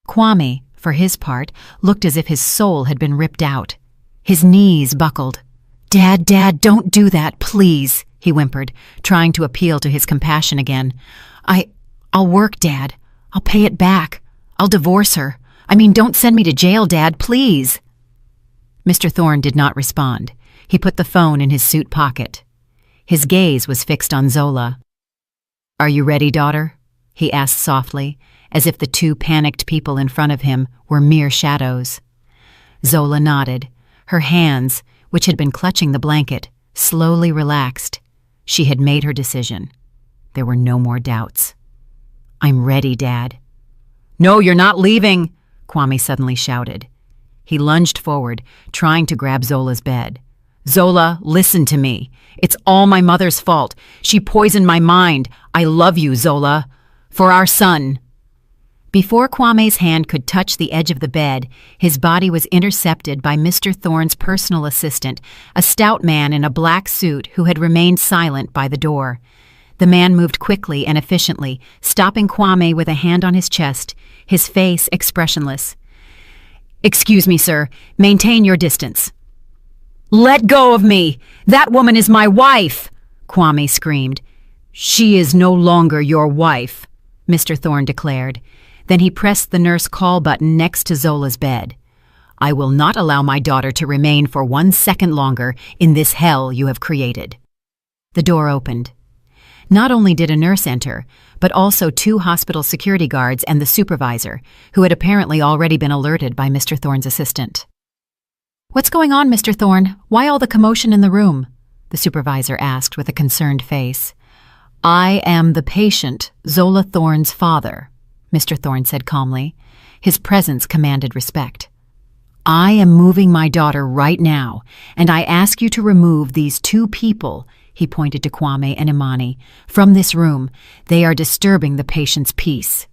Kwame, for his part, looked as if his soul had been ripped out. His knees buckled. Dad, don't do that, please," he whimpered, trying to appeal to his compassion again. I'll work, Dad. I'll pay it back. I'll divorce her. Don't send me to jail, Dad, please." Mr. Thorne did not respond. He put the phone in his suit pocket. His gaze was fixed on Zola. "Are you ready, daughter?" he asked softly, as if the two panicked people in front of him were mere shadows. Zola nodded. Her hands, which had been clutching the blanket, slowly relaxed. She had made her decision. There were no more doubts. "I'm ready, Dad." "No, you're not leaving," Kwame suddenly shouted. He lunged forward, trying to grab Zola's bed. "Zola, listen to me. It's all my mother's fault. She poisoned my mind. I love you, Zola. For our son." Before Kwame's hand could touch the edge of the bed, his body was intercepted by Mr. Thorne's personal assistant, a stout man in a black suit who had remained silent by the door. The man moved quickly and efficiently, stopping Kwame with a hand on his chest, his face expressionless. "Excuse me, sir. Maintain your distance." "Let go of me! That woman is my wife!" Kwame screamed. "She is no longer your wife," Mr. Thorne declared. Then he pressed the nurse call button next to Zola's bed. "I will not allow my daughter to remain for 1 second longer in this hell you have created." The door opened. Not only did a nurse enter, but also 2 hospital security guards and the supervisor, who had apparently already been alerted by Mr. Thorne's assistant. "What's going on, Mr. Thorne? Why all the commotion in the room?" the supervisor asked with a concerned face. "I am the patient, Zola Thorne's father," Mr. Thorne said calmly. His presence commanded respect. "I am moving my daughter right now, and I ask you to remove these 2 people," he pointed to Kwame and Imani, "from this room. They are disturbing the patient's peace."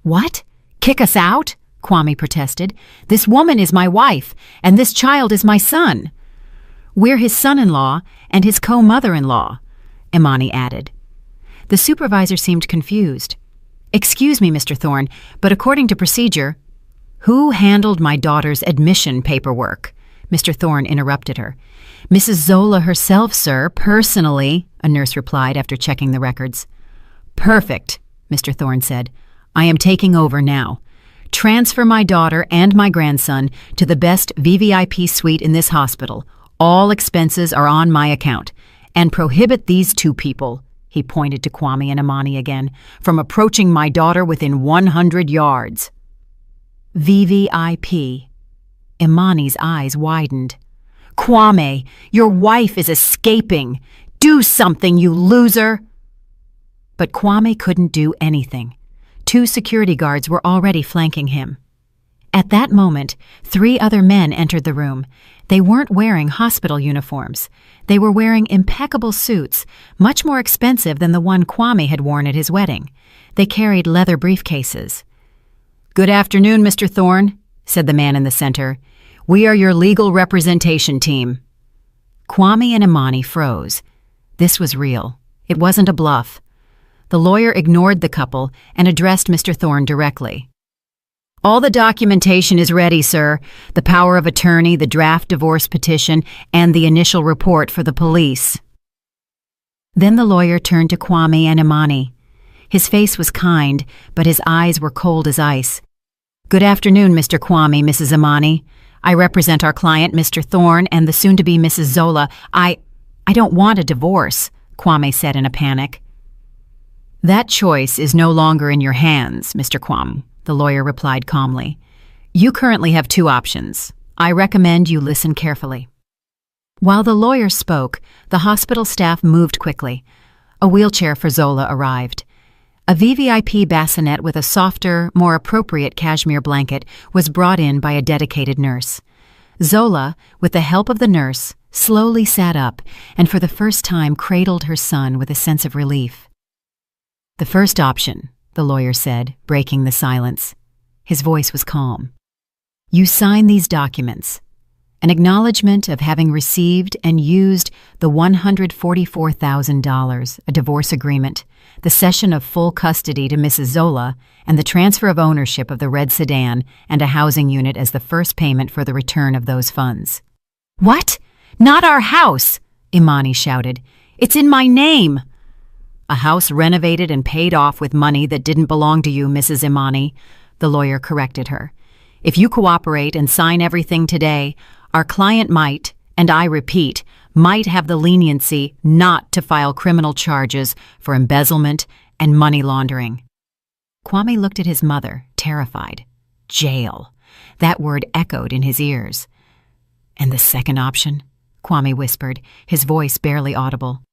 "What? Kick us out?" Kwame protested. "This woman is my wife, and this child is my son." "We're his son-in-law and his co-mother-in-law," Imani added. The supervisor seemed confused. "Excuse me, Mr. Thorne, but according to procedure—" "Who handled my daughter's admission paperwork?" Mr. Thorne interrupted her. "Mrs. Zola herself, sir, personally," a nurse replied after checking the records. "Perfect," Mr. Thorne said. "I am taking over now. Transfer my daughter and my grandson to the best VVIP suite in this hospital. All expenses are on my account. And prohibit these 2 people," he pointed to Kwame and Imani again, "from approaching my daughter within 100 yards. VVIP. Imani's eyes widened. "Kwame, your wife is escaping. Do something, you loser!" But Kwame couldn't do anything. 2 security guards were already flanking him. At that moment, 3 other men entered the room. They weren't wearing hospital uniforms. They were wearing impeccable suits, much more expensive than the one Kwame had worn at his wedding. They carried leather briefcases. "Good afternoon, Mr. Thorne," said the man in the center. "We are your legal representation team." Kwame and Imani froze. This was real. It wasn't a bluff. The lawyer ignored the couple and addressed Mr. Thorne directly. "All the documentation is ready, sir. The power of attorney, the draft divorce petition, and the initial report for the police." Then the lawyer turned to Kwame and Imani. His face was kind, but his eyes were cold as ice. "Good afternoon, Mr. Kwame, Mrs. Imani. I represent our client, Mr. Thorne, and the soon-to-be Mrs. Zola. I don't want a divorce," Kwame said in a panic. "That choice is no longer in your hands, Mr. Kwame," the lawyer replied calmly. "You currently have 2 options. I recommend you listen carefully." While the lawyer spoke, the hospital staff moved quickly. A wheelchair for Zola arrived. A VVIP bassinet with a softer, more appropriate cashmere blanket was brought in by a dedicated nurse. Zola, with the help of the nurse, slowly sat up and for the first time cradled her son with a sense of relief. "The first option," the lawyer said, breaking the silence. His voice was calm. "You sign these documents. An acknowledgement of having received and used the $144,000, a divorce agreement, the cession of full custody to Mrs. Zola, and the transfer of ownership of the red sedan and a housing unit as the first payment for the return of those funds." "What? Not our house!" Imani shouted. "It's in my name!" "A house renovated and paid off with money that didn't belong to you, Mrs. Imani," the lawyer corrected her. "If you cooperate and sign everything today, our client might, and I repeat, might have the leniency not to file criminal charges for embezzlement and money laundering." Kwame looked at his mother, terrified. Jail. That word echoed in his ears. "And the second option?" Kwame whispered, his voice barely audible.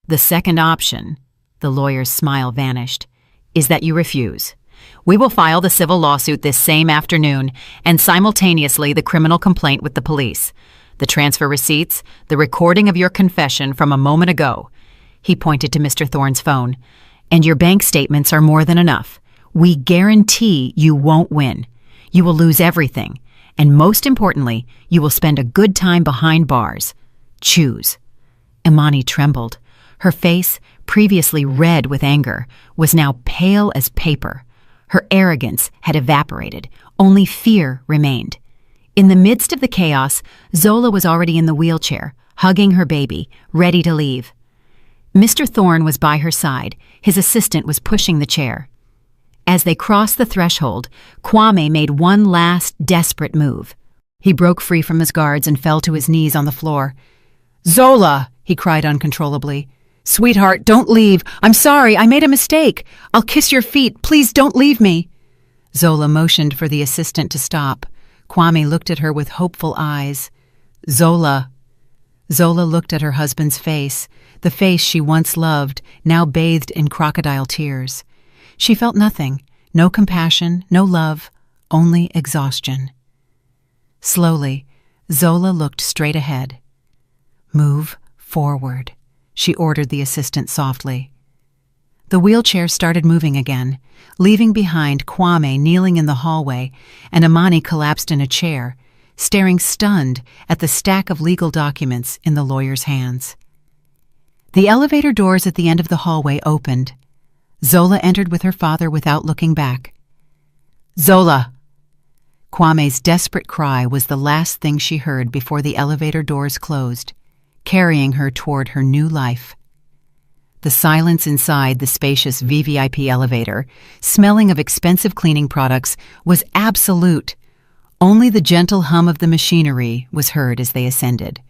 "The second option," the lawyer's smile vanished, "is that you refuse. We will file the civil lawsuit this same afternoon and simultaneously the criminal complaint with the police. The transfer receipts, the recording of your confession from a moment ago." He pointed to Mr. Thorne's phone. "And your bank statements are more than enough. We guarantee you won't win. You will lose everything. And most importantly, you will spend a good time behind bars. Choose." Imani trembled. Her face, previously red with anger, was now pale as paper. Her arrogance had evaporated. Only fear remained. In the midst of the chaos, Zola was already in the wheelchair, hugging her baby, ready to leave. Mr. Thorne was by her side. His assistant was pushing the chair. As they crossed the threshold, Kwame made one last desperate move. He broke free from his guards and fell to his knees on the floor. "Zola!" he cried uncontrollably. "Sweetheart, don't leave. I'm sorry, I made a mistake. I'll kiss your feet. Please don't leave me." Zola motioned for the assistant to stop. Kwame looked at her with hopeful eyes. "Zola." Zola looked at her husband's face, the face she once loved, now bathed in crocodile tears. She felt nothing, no compassion, no love, only exhaustion. Slowly, Zola looked straight ahead. "Move forward," she ordered the assistant softly. The wheelchair started moving again, leaving behind Kwame kneeling in the hallway, and Imani collapsed in a chair, staring stunned at the stack of legal documents in the lawyer's hands. The elevator doors at the end of the hallway opened. Zola entered with her father without looking back. "Zola!" Kwame's desperate cry was the last thing she heard before the elevator doors closed, carrying her toward her new life. The silence inside the spacious VVIP elevator, smelling of expensive cleaning products, was absolute. Only the gentle hum of the machinery was heard as they ascended.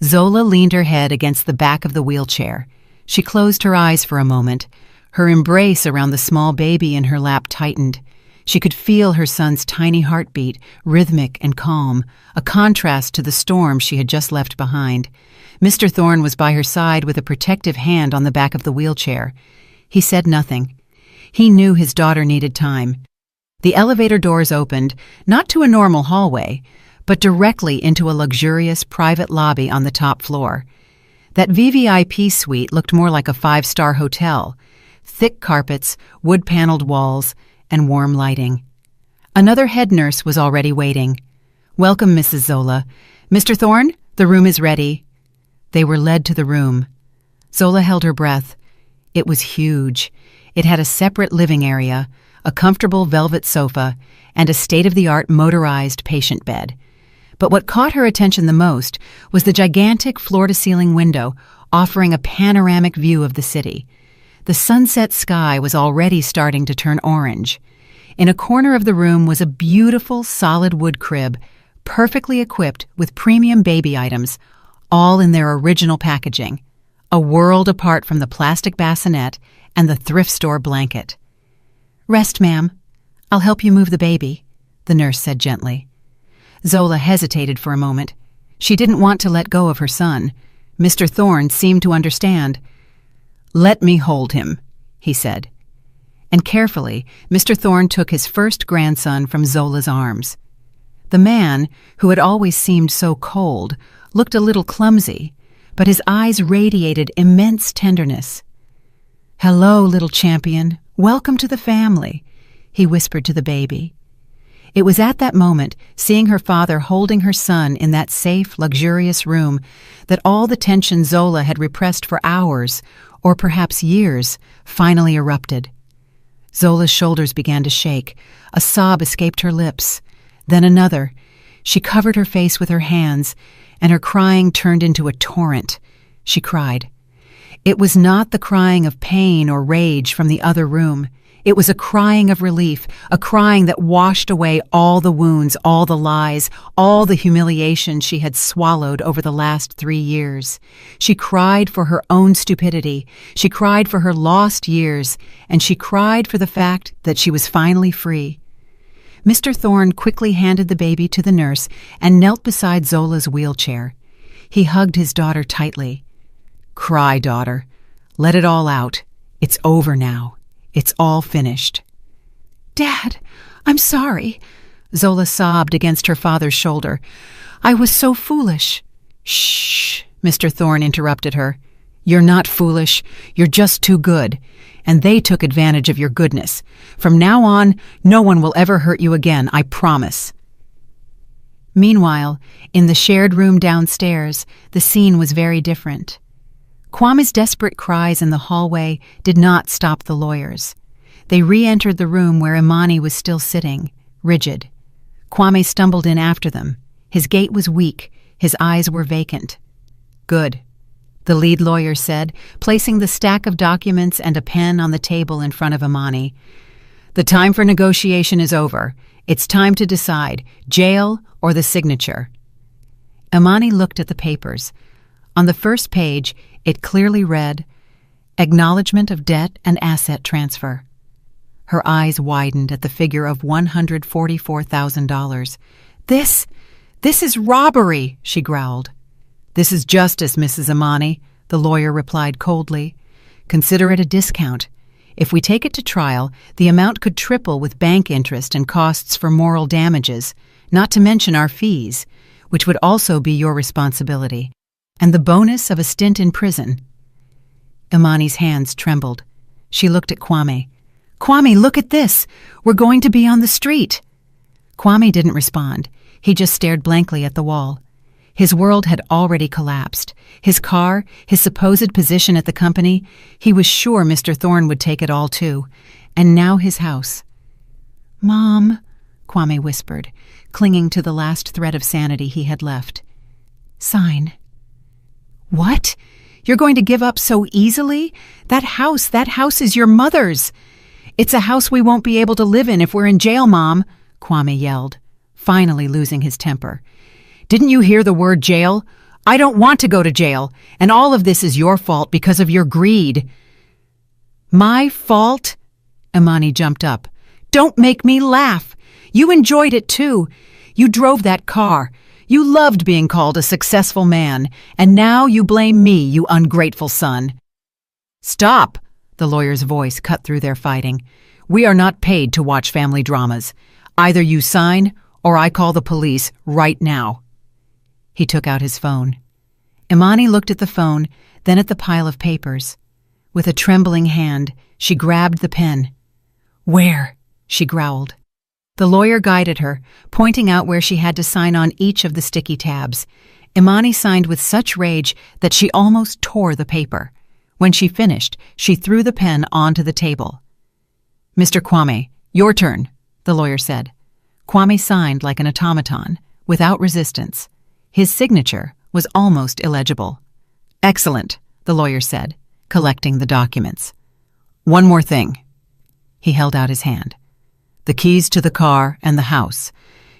Zola leaned her head against the back of the wheelchair. She closed her eyes for a moment. Her embrace around the small baby in her lap tightened. She could feel her son's tiny heartbeat, rhythmic and calm, a contrast to the storm she had just left behind. Mr. Thorne was by her side with a protective hand on the back of the wheelchair. He said nothing. He knew his daughter needed time. The elevator doors opened, not to a normal hallway, but directly into a luxurious private lobby on the top floor. That VVIP suite looked more like a five-star hotel. Thick carpets, wood-paneled walls, and warm lighting. Another head nurse was already waiting. "Welcome, Mrs. Zola. Mr. Thorne, the room is ready." They were led to the room. Zola held her breath. It was huge. It had a separate living area, a comfortable velvet sofa, and a state-of-the-art motorized patient bed. But what caught her attention the most was the gigantic floor-to-ceiling window offering a panoramic view of the city. The sunset sky was already starting to turn orange. In a corner of the room was a beautiful solid wood crib, perfectly equipped with premium baby items, all in their original packaging, a world apart from the plastic bassinet and the thrift store blanket. "Rest, ma'am. I'll help you move the baby," the nurse said gently. Zola hesitated for a moment. She didn't want to let go of her son. Mr. Thorne seemed to understand. "Let me hold him," he said. And carefully, Mr. Thorne took his first grandson from Zola's arms. The man, who had always seemed so cold, looked a little clumsy, but his eyes radiated immense tenderness. "Hello, little champion. Welcome to the family," he whispered to the baby. It was at that moment, seeing her father holding her son in that safe, luxurious room, that all the tension Zola had repressed for hours, or perhaps years, finally erupted. Zola's shoulders began to shake. A sob escaped her lips. Then another. She covered her face with her hands, and her crying turned into a torrent. She cried. It was not the crying of pain or rage from the other room. It was a crying of relief, a crying that washed away all the wounds, all the lies, all the humiliation she had swallowed over the last 3 years. She cried for her own stupidity. She cried for her lost years, and she cried for the fact that she was finally free. Mr. Thorne quickly handed the baby to the nurse and knelt beside Zola's wheelchair. He hugged his daughter tightly. "Cry, daughter. Let it all out. It's over now. It's all finished." "Dad, I'm sorry," Zola sobbed against her father's shoulder. "I was so foolish." "Shh," Mr. Thorne interrupted her. "You're not foolish. You're just too good. And they took advantage of your goodness. From now on, no one will ever hurt you again, I promise." Meanwhile, in the shared room downstairs, the scene was very different. Kwame's desperate cries in the hallway did not stop the lawyers. They re-entered the room where Imani was still sitting, rigid. Kwame stumbled in after them. His gait was weak, his eyes were vacant. "Good," the lead lawyer said, placing the stack of documents and a pen on the table in front of Imani. "The time for negotiation is over. It's time to decide, jail or the signature." Imani looked at the papers. On the first page, it clearly read, Acknowledgement of debt and asset transfer. Her eyes widened at the figure of $144,000. This is robbery, she growled. This is justice, Mrs. Imani, the lawyer replied coldly. Consider it a discount. If we take it to trial, the amount could triple with bank interest and costs for moral damages, not to mention our fees, which would also be your responsibility, and the bonus of a stint in prison. Imani's hands trembled. She looked at Kwame. Kwame, look at this! We're going to be on the street! Kwame didn't respond. He just stared blankly at the wall. His world had already collapsed. His car, his supposed position at the company, he was sure Mr. Thorne would take it all too. And now his house. Mom, Kwame whispered, clinging to the last thread of sanity he had left. Sign. What? You're going to give up so easily? That house is your mother's. It's a house we won't be able to live in if we're in jail, Mom, Kwame yelled, finally losing his temper. Didn't you hear the word jail? I don't want to go to jail, and all of this is your fault because of your greed. My fault? Imani jumped up. Don't make me laugh. You enjoyed it too. You drove that car. You loved being called a successful man, and now you blame me, you ungrateful son. Stop, the lawyer's voice cut through their fighting. We are not paid to watch family dramas. Either you sign, or I call the police right now. He took out his phone. Imani looked at the phone, then at the pile of papers. With a trembling hand, she grabbed the pen. Where? She growled. The lawyer guided her, pointing out where she had to sign on each of the sticky tabs. Imani signed with such rage that she almost tore the paper. When she finished, she threw the pen onto the table. Mr. Kwame, your turn, the lawyer said. Kwame signed like an automaton, without resistance. His signature was almost illegible. Excellent, the lawyer said, collecting the documents. One more thing. He held out his hand. The keys to the car and the house.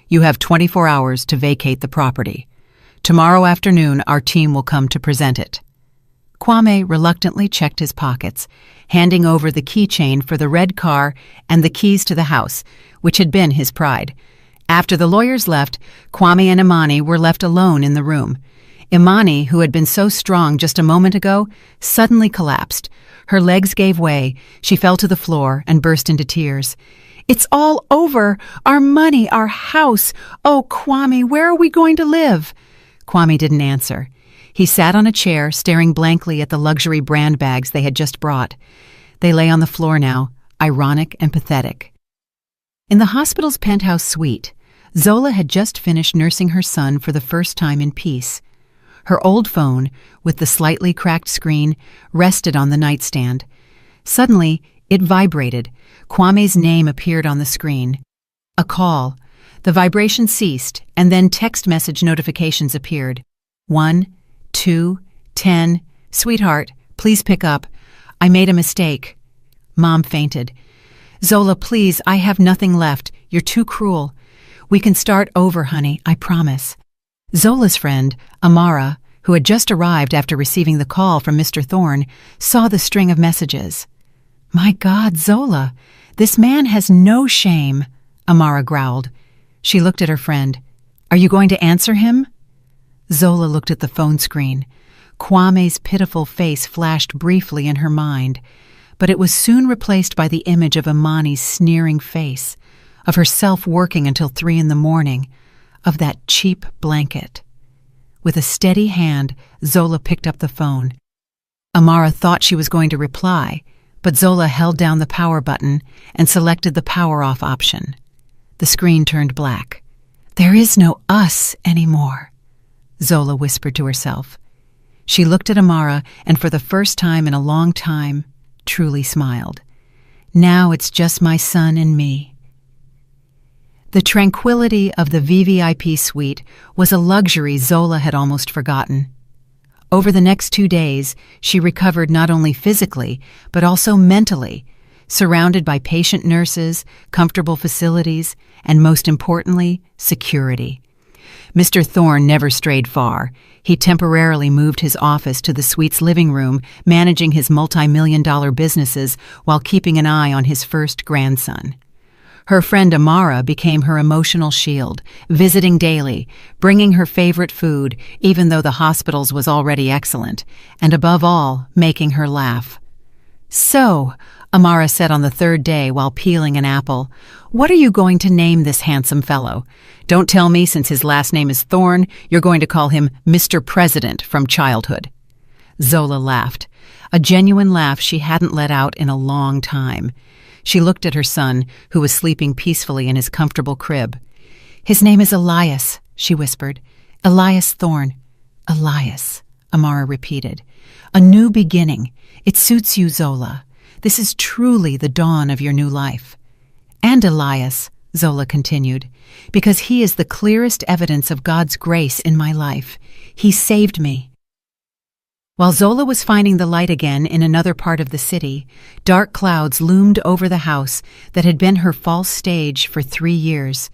You have 24 hours to vacate the property. Tomorrow afternoon, our team will come to present it. Kwame reluctantly checked his pockets, handing over the keychain for the red car and the keys to the house, which had been his pride. After the lawyers left, Kwame and Imani were left alone in the room. Imani, who had been so strong just a moment ago, suddenly collapsed. Her legs gave way, she fell to the floor and burst into tears. It's all over! Our money, our house! Oh, Kwame, where are we going to live? Kwame didn't answer. He sat on a chair, staring blankly at the luxury brand bags they had just brought. They lay on the floor now, ironic and pathetic. In the hospital's penthouse suite, Zola had just finished nursing her son for the first time in peace. Her old phone, with the slightly cracked screen, rested on the nightstand. Suddenly, it vibrated. Kwame's name appeared on the screen. A call. The vibration ceased, and then text message notifications appeared. 1, 2, 10. Sweetheart, please pick up. I made a mistake. Mom fainted. Zola, please, I have nothing left. You're too cruel. We can start over, honey, I promise. Zola's friend, Amara, who had just arrived after receiving the call from Mr. Thorne, saw the string of messages. My God, Zola, this man has no shame, Amara growled. She looked at her friend. Are you going to answer him? Zola looked at the phone screen. Kwame's pitiful face flashed briefly in her mind, but it was soon replaced by the image of Imani's sneering face, of herself working until 3 a.m, of that cheap blanket. With a steady hand, Zola picked up the phone. Amara thought she was going to reply, but Zola held down the power button and selected the power off option. The screen turned black. There is no us anymore, Zola whispered to herself. She looked at Amara and for the first time in a long time, truly smiled. Now it's just my son and me. The tranquility of the VVIP suite was a luxury Zola had almost forgotten. Over the next 2 days, she recovered not only physically, but also mentally, surrounded by patient nurses, comfortable facilities, and most importantly, security. Mr. Thorne never strayed far. He temporarily moved his office to the suite's living room, managing his multi-million-dollar businesses while keeping an eye on his first grandson. Her friend Amara became her emotional shield, visiting daily, bringing her favorite food, even though the hospital's was already excellent, and above all, making her laugh. "So," Amara said on the third day while peeling an apple, "what are you going to name this handsome fellow? Don't tell me, since his last name is Thorne, you're going to call him Mr. President from childhood." Zola laughed, a genuine laugh she hadn't let out in a long time. She looked at her son, who was sleeping peacefully in his comfortable crib. "His name is Elias," she whispered. "Elias Thorne." "Elias," Amara repeated. "A new beginning. It suits you, Zola. This is truly the dawn of your new life." "And Elias," Zola continued, "because he is the clearest evidence of God's grace in my life. He saved me." While Zola was finding the light again in another part of the city, dark clouds loomed over the house that had been her false stage for 3 years.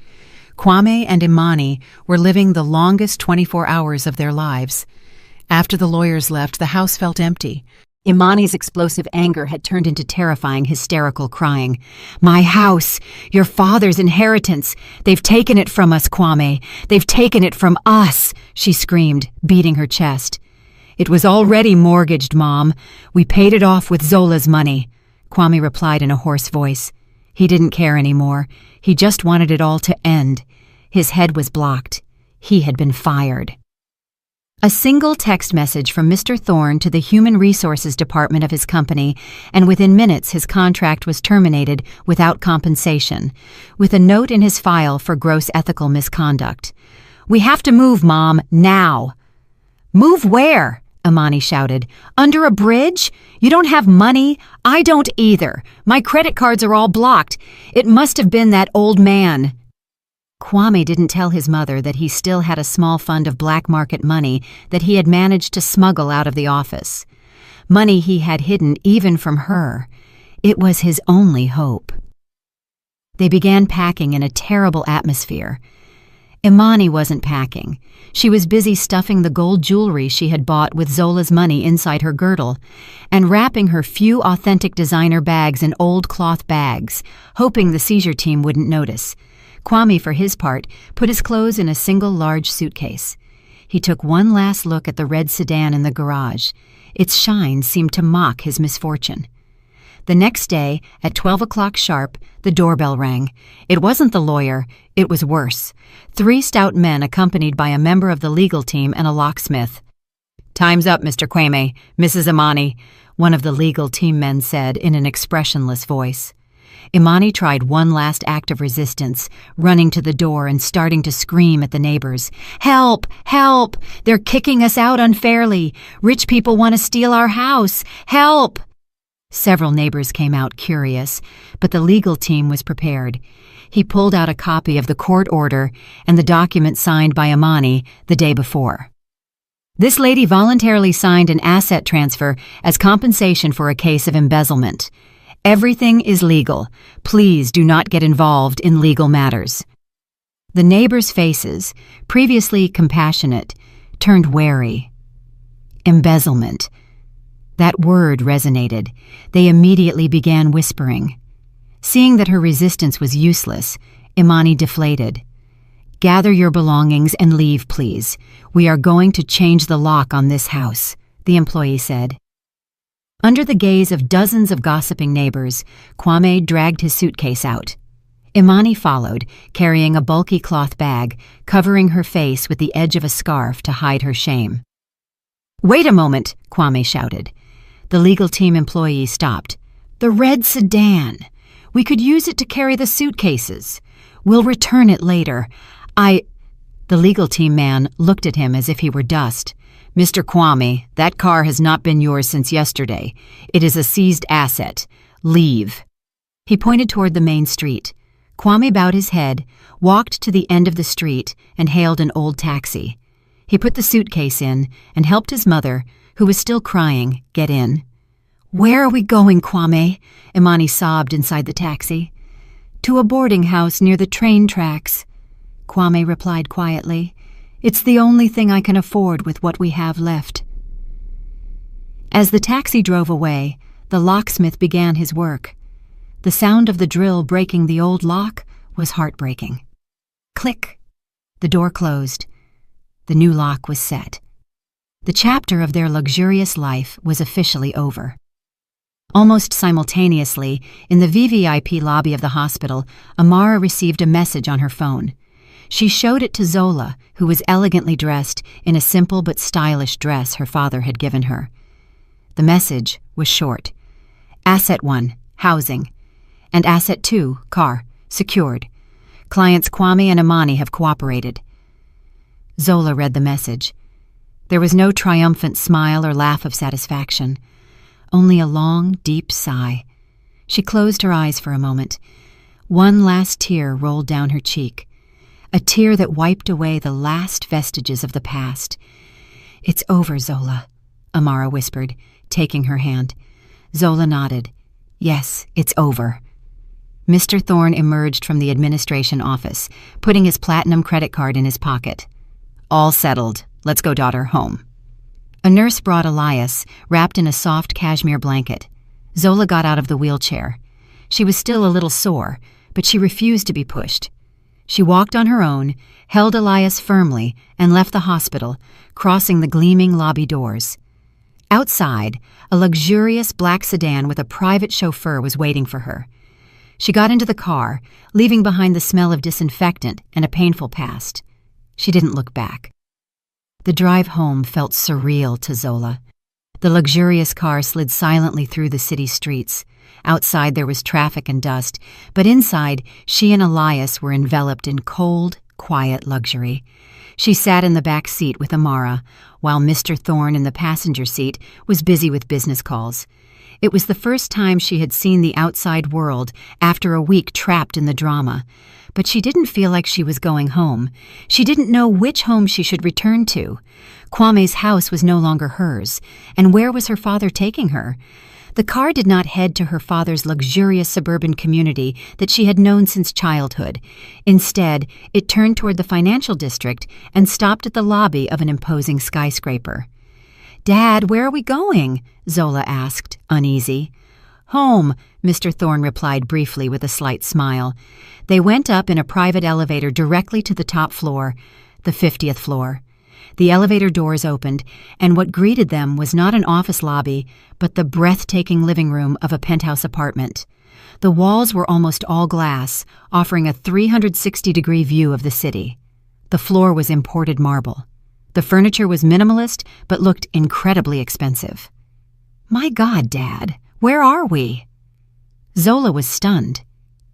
Kwame and Imani were living the longest 24 hours of their lives. After the lawyers left, the house felt empty. Imani's explosive anger had turned into terrifying, hysterical crying. "My house! Your father's inheritance! They've taken it from us, Kwame! They've taken it from us!" she screamed, beating her chest. "It was already mortgaged, Mom. We paid it off with Zola's money," Kwame replied in a hoarse voice. He didn't care anymore. He just wanted it all to end. His head was blocked. He had been fired. A single text message from Mr. Thorne to the Human Resources Department of his company, and within minutes his contract was terminated without compensation, with a note in his file for gross ethical misconduct. "We have to move, Mom, now." "Move where?" Imani shouted. "Under a bridge? You don't have money? I don't either. My credit cards are all blocked. It must have been that old man." Kwame didn't tell his mother that he still had a small fund of black market money that he had managed to smuggle out of the office. Money he had hidden even from her. It was his only hope. They began packing in a terrible atmosphere. Imani wasn't packing. She was busy stuffing the gold jewelry she had bought with Zola's money inside her girdle, and wrapping her few authentic designer bags in old cloth bags, hoping the seizure team wouldn't notice. Kwame, for his part, put his clothes in a single large suitcase. He took one last look at the red sedan in the garage. Its shine seemed to mock his misfortune. The next day, at 12 o'clock sharp, the doorbell rang. It wasn't the lawyer. It was worse. 3 stout men accompanied by a member of the legal team and a locksmith. "Time's up, Mr. Kwame, Mrs. Imani," one of the legal team men said in an expressionless voice. Imani tried one last act of resistance, running to the door and starting to scream at the neighbors. "Help! Help! They're kicking us out unfairly. Rich people want to steal our house. Help!" Several neighbors came out curious, but the legal team was prepared. He pulled out a copy of the court order and the document signed by Imani the day before. "This lady voluntarily signed an asset transfer as compensation for a case of embezzlement. Everything is legal. Please do not get involved in legal matters." The neighbors' faces, previously compassionate, turned wary. Embezzlement. That word resonated. They immediately began whispering. Seeing that her resistance was useless, Imani deflated. "Gather your belongings and leave, please. We are going to change the lock on this house," the employee said. Under the gaze of dozens of gossiping neighbors, Kwame dragged his suitcase out. Imani followed, carrying a bulky cloth bag, covering her face with the edge of a scarf to hide her shame. "Wait a moment," Kwame shouted. The legal team employee stopped. "The red sedan. We could use it to carry the suitcases. We'll return it later. The legal team man looked at him as if he were dust. "Mr. Kwame, that car has not been yours since yesterday. It is a seized asset. Leave." He pointed toward the main street. Kwame bowed his head, walked to the end of the street, and hailed an old taxi. He put the suitcase in and helped his mother, who was still crying, get in. "Where are we going, Kwame?" Imani sobbed inside the taxi. "To a boarding house near the train tracks," Kwame replied quietly. It's the only thing I can afford with what we have left." As the taxi drove away, the locksmith began his work. The sound of the drill breaking the old lock was heartbreaking. Click! The door closed. The new lock was set. The chapter of their luxurious life was officially over. Almost simultaneously, in the VVIP lobby of the hospital, Amara received a message on her phone. She showed it to Zola, who was elegantly dressed in a simple but stylish dress her father had given her. The message was short. Asset 1, housing. And Asset 2, car, secured. Clients Kwame and Imani have cooperated. Zola read the message. There was no triumphant smile or laugh of satisfaction, only a long, deep sigh. She closed her eyes for a moment. One last tear rolled down her cheek, a tear that wiped away the last vestiges of the past. "It's over, Zola," Amara whispered, taking her hand. Zola nodded. "Yes, it's over." Mr. Thorne emerged from the administration office, putting his platinum credit card in his pocket. "All settled. Let's go, daughter, home." A nurse brought Elias, wrapped in a soft cashmere blanket. Zola got out of the wheelchair. She was still a little sore, but she refused to be pushed. She walked on her own, held Elias firmly, and left the hospital, crossing the gleaming lobby doors. Outside, a luxurious black sedan with a private chauffeur was waiting for her. She got into the car, leaving behind the smell of disinfectant and a painful past. She didn't look back. The drive home felt surreal to Zola. The luxurious car slid silently through the city streets. Outside there was traffic and dust, but inside she and Elias were enveloped in cold, quiet luxury. She sat in the back seat with Amara, while Mr. Thorne in the passenger seat was busy with business calls. It was the first time she had seen the outside world after a week trapped in the drama, but she didn't feel like she was going home. She didn't know which home she should return to. Kwame's house was no longer hers, and where was her father taking her? The car did not head to her father's luxurious suburban community that she had known since childhood. Instead, it turned toward the financial district and stopped at the lobby of an imposing skyscraper. "Dad, where are we going?" Zola asked, uneasy. "Home," Mr. Thorne replied briefly with a slight smile. They went up in a private elevator directly to the top floor, the 50th floor. The elevator doors opened, and what greeted them was not an office lobby, but the breathtaking living room of a penthouse apartment. The walls were almost all glass, offering a 360-degree view of the city. The floor was imported marble. The furniture was minimalist, but looked incredibly expensive. "My God, Dad, where are we?" Zola was stunned.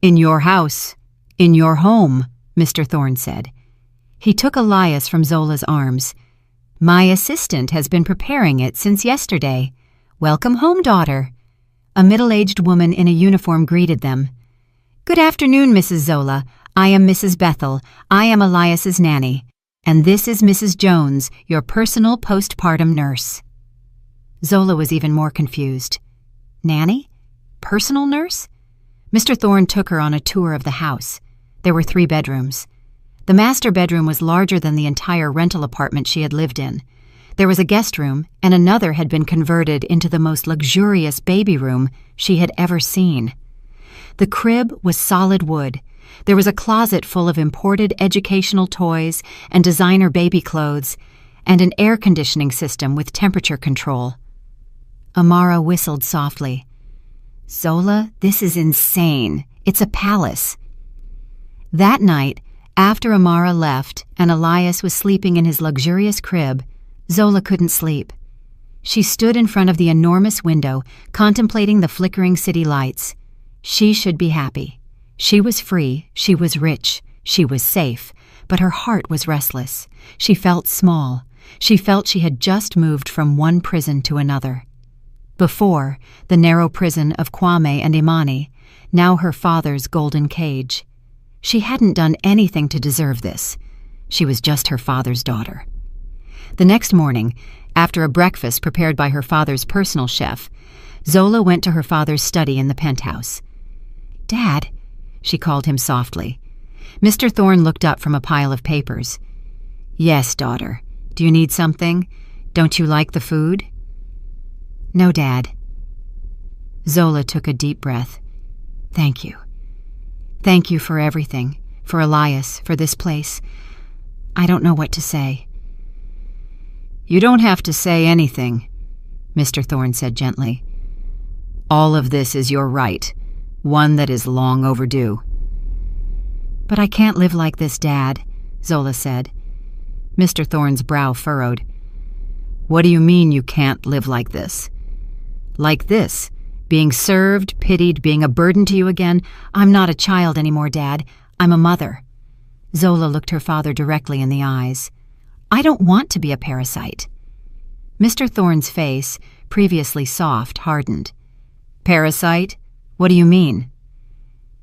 "In your house. In your home," Mr. Thorne said. He took Elias from Zola's arms. "My assistant has been preparing it since yesterday. Welcome home, daughter." A middle-aged woman in a uniform greeted them. "Good afternoon, Mrs. Zola. I am Mrs. Bethel. I am Elias's nanny. And this is Mrs. Jones, your personal postpartum nurse." Zola was even more confused. Nanny? Personal nurse? Mr. Thorne took her on a tour of the house. There were 3 bedrooms. The master bedroom was larger than the entire rental apartment she had lived in. There was a guest room, and another had been converted into the most luxurious baby room she had ever seen. The crib was solid wood. There was a closet full of imported educational toys and designer baby clothes, and an air conditioning system with temperature control. Amara whistled softly. "Zola, this is insane. It's a palace." That night, after Amara left and Elias was sleeping in his luxurious crib, Zola couldn't sleep. She stood in front of the enormous window, contemplating the flickering city lights. She should be happy. She was free, she was rich, she was safe, but her heart was restless. She felt small. She felt she had just moved from one prison to another. Before, the narrow prison of Kwame and Imani, now her father's golden cage. She hadn't done anything to deserve this. She was just her father's daughter. The next morning, after a breakfast prepared by her father's personal chef, Zola went to her father's study in the penthouse. "Dad," she called him softly. Mr. Thorne looked up from a pile of papers. Yes, daughter. Do you need something? Don't you like the food? No, Dad. Zola took a deep breath. Thank you. Thank you for everything, for Elias, for this place. I don't know what to say. You don't have to say anything, Mr. Thorne said gently. All of this is your right, one that is long overdue. But I can't live like this, Dad, Zola said. Mr. Thorne's brow furrowed. What do you mean you can't live like this? Like this? Being served, pitied, being a burden to you again? I'm not a child anymore, Dad. I'm a mother. Zola looked her father directly in the eyes. I don't want to be a parasite. Mr. Thorne's face, previously soft, hardened. Parasite? What do you mean?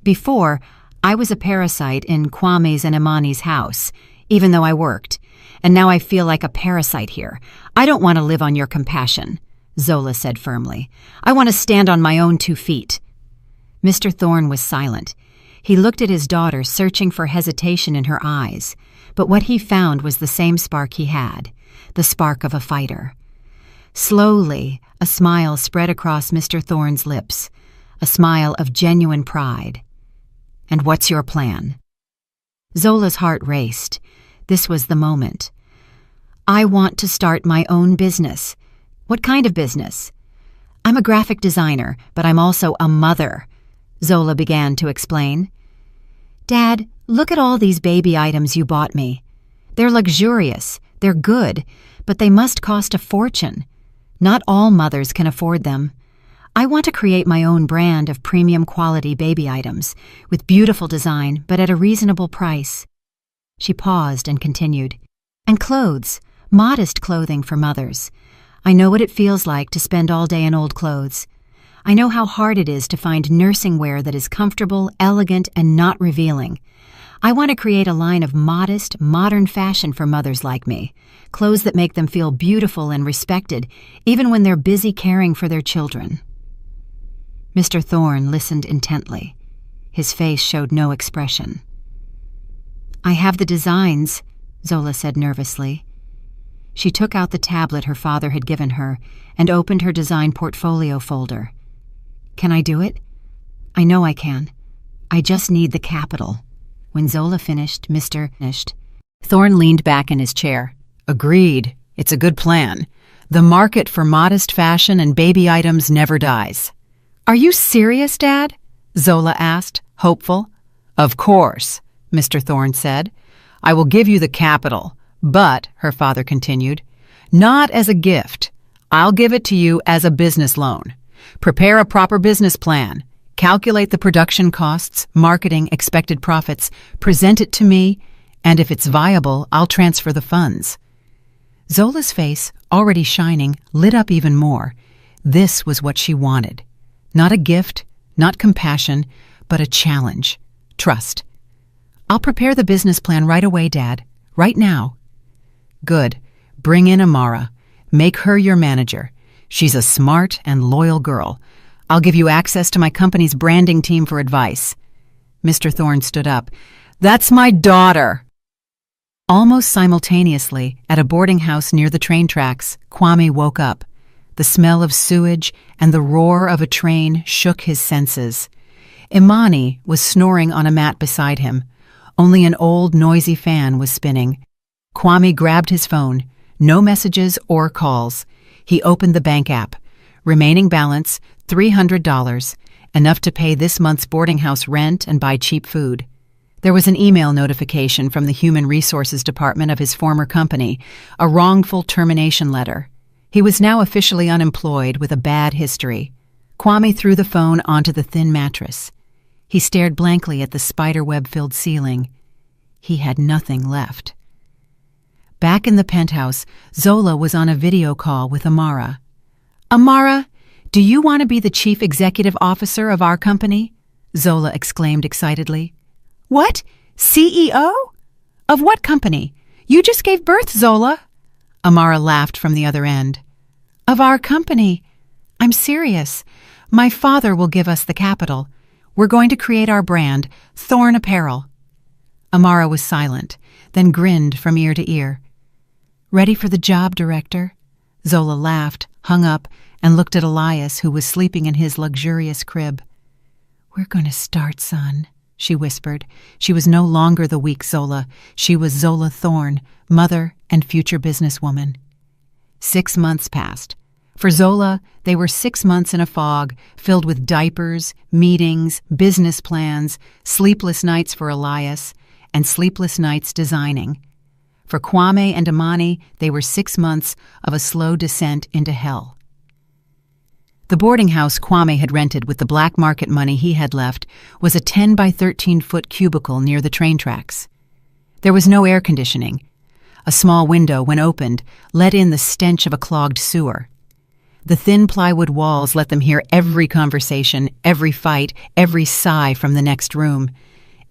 Before, I was a parasite in Kwame's and Imani's house, even though I worked, and now I feel like a parasite here. I don't want to live on your compassion, Zola said firmly. I want to stand on my own 2 feet. Mr. Thorne was silent. He looked at his daughter, searching for hesitation in her eyes, but what he found was the same spark he had, the spark of a fighter. Slowly, a smile spread across Mr. Thorne's lips, a smile of genuine pride. And what's your plan? Zola's heart raced. This was the moment. I want to start my own business. What kind of business? I'm a graphic designer, but I'm also a mother, Zola began to explain. Dad, look at all these baby items you bought me. They're luxurious, they're good, but they must cost a fortune. Not all mothers can afford them. I want to create my own brand of premium quality baby items, with beautiful design, but at a reasonable price. She paused and continued. And clothes, modest clothing for mothers. I know what it feels like to spend all day in old clothes. I know how hard it is to find nursing wear that is comfortable, elegant, and not revealing. I want to create a line of modest, modern fashion for mothers like me, clothes that make them feel beautiful and respected, even when they're busy caring for their children. Mr. Thorne listened intently. His face showed no expression. I have the designs, Zola said nervously. She took out the tablet her father had given her and opened her design portfolio folder. Can I do it? I know I can. I just need the capital. When Zola finished, Thorne leaned back in his chair. Agreed. It's a good plan. The market for modest fashion and baby items never dies. Are you serious, Dad? Zola asked, hopeful. Of course, Mr. Thorne said. I will give you the capital, but, her father continued, not as a gift. I'll give it to you as a business loan. Prepare a proper business plan. Calculate the production costs, marketing, expected profits, present it to me, and if it's viable, I'll transfer the funds. Zola's face, already shining, lit up even more. This was what she wanted. Not a gift, not compassion, but a challenge. Trust. I'll prepare the business plan right away, Dad. Right now. Good. Bring in Amara. Make her your manager. She's a smart and loyal girl. I'll give you access to my company's branding team for advice. Mr. Thorne stood up. That's my daughter. Almost simultaneously, at a boarding house near the train tracks, Kwame woke up. The smell of sewage and the roar of a train shook his senses. Imani was snoring on a mat beside him. Only an old, noisy fan was spinning. Kwame grabbed his phone. No messages or calls. He opened the bank app. Remaining balance, $300, enough to pay this month's boarding house rent and buy cheap food. There was an email notification from the Human Resources Department of his former company, a wrongful termination letter. He was now officially unemployed with a bad history. Kwame threw the phone onto the thin mattress. He stared blankly at the spiderweb-filled ceiling. He had nothing left. Back in the penthouse, Zola was on a video call with Amara. Amara, do you want to be the chief executive officer of our company? Zola exclaimed excitedly. What? CEO? Of what company? You just gave birth, Zola. Amara laughed from the other end. Of our company. I'm serious. My father will give us the capital. We're going to create our brand, Thorne Apparel. Amara was silent, then grinned from ear to ear. Ready for the job, Director? Zola laughed, hung up, and looked at Elias, who was sleeping in his luxurious crib. We're going to start, son, she whispered. She was no longer the weak Zola. She was Zola Thorne, mother and future businesswoman. 6 months passed. For Zola, they were 6 months in a fog, filled with diapers, meetings, business plans, sleepless nights for Elias, and sleepless nights designing. For Kwame and Imani, they were 6 months of a slow descent into hell. The boarding house Kwame had rented with the black market money he had left was a 10 by 13-foot cubicle near the train tracks. There was no air conditioning. A small window, when opened, let in the stench of a clogged sewer. The thin plywood walls let them hear every conversation, every fight, every sigh from the next room.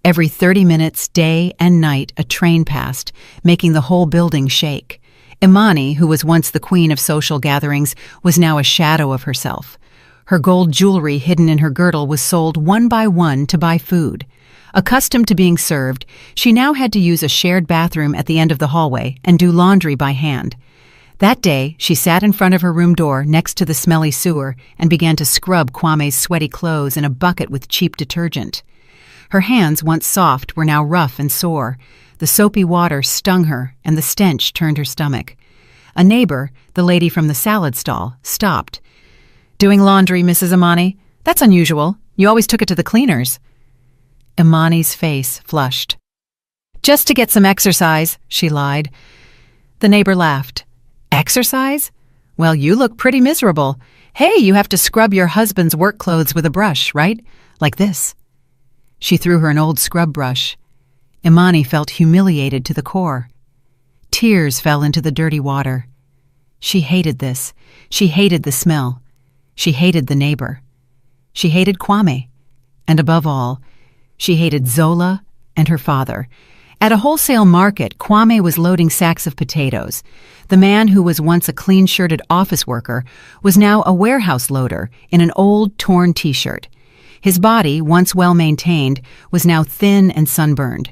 Every 30 minutes, day and night, a train passed, making the whole building shake. Imani, who was once the queen of social gatherings, was now a shadow of herself. Her gold jewelry hidden in her girdle was sold one by one to buy food. Accustomed to being served, she now had to use a shared bathroom at the end of the hallway and do laundry by hand. That day, she sat in front of her room door next to the smelly sewer and began to scrub Kwame's sweaty clothes in a bucket with cheap detergent. Her hands, once soft, were now rough and sore. The soapy water stung her, and the stench turned her stomach. A neighbor, the lady from the salad stall, stopped. "Doing laundry, Mrs. Imani? That's unusual. You always took it to the cleaners." Imani's face flushed. "Just to get some exercise," she lied. The neighbor laughed. "Exercise? Well, you look pretty miserable. Hey, you have to scrub your husband's work clothes with a brush, right? Like this." She threw her an old scrub brush. Imani felt humiliated to the core. Tears fell into the dirty water. She hated this. She hated the smell. She hated the neighbor. She hated Kwame. And above all, she hated Zola and her father. At a wholesale market, Kwame was loading sacks of potatoes. The man who was once a clean-shirted office worker was now a warehouse loader in an old, torn T-shirt. His body, once well-maintained, was now thin and sunburned.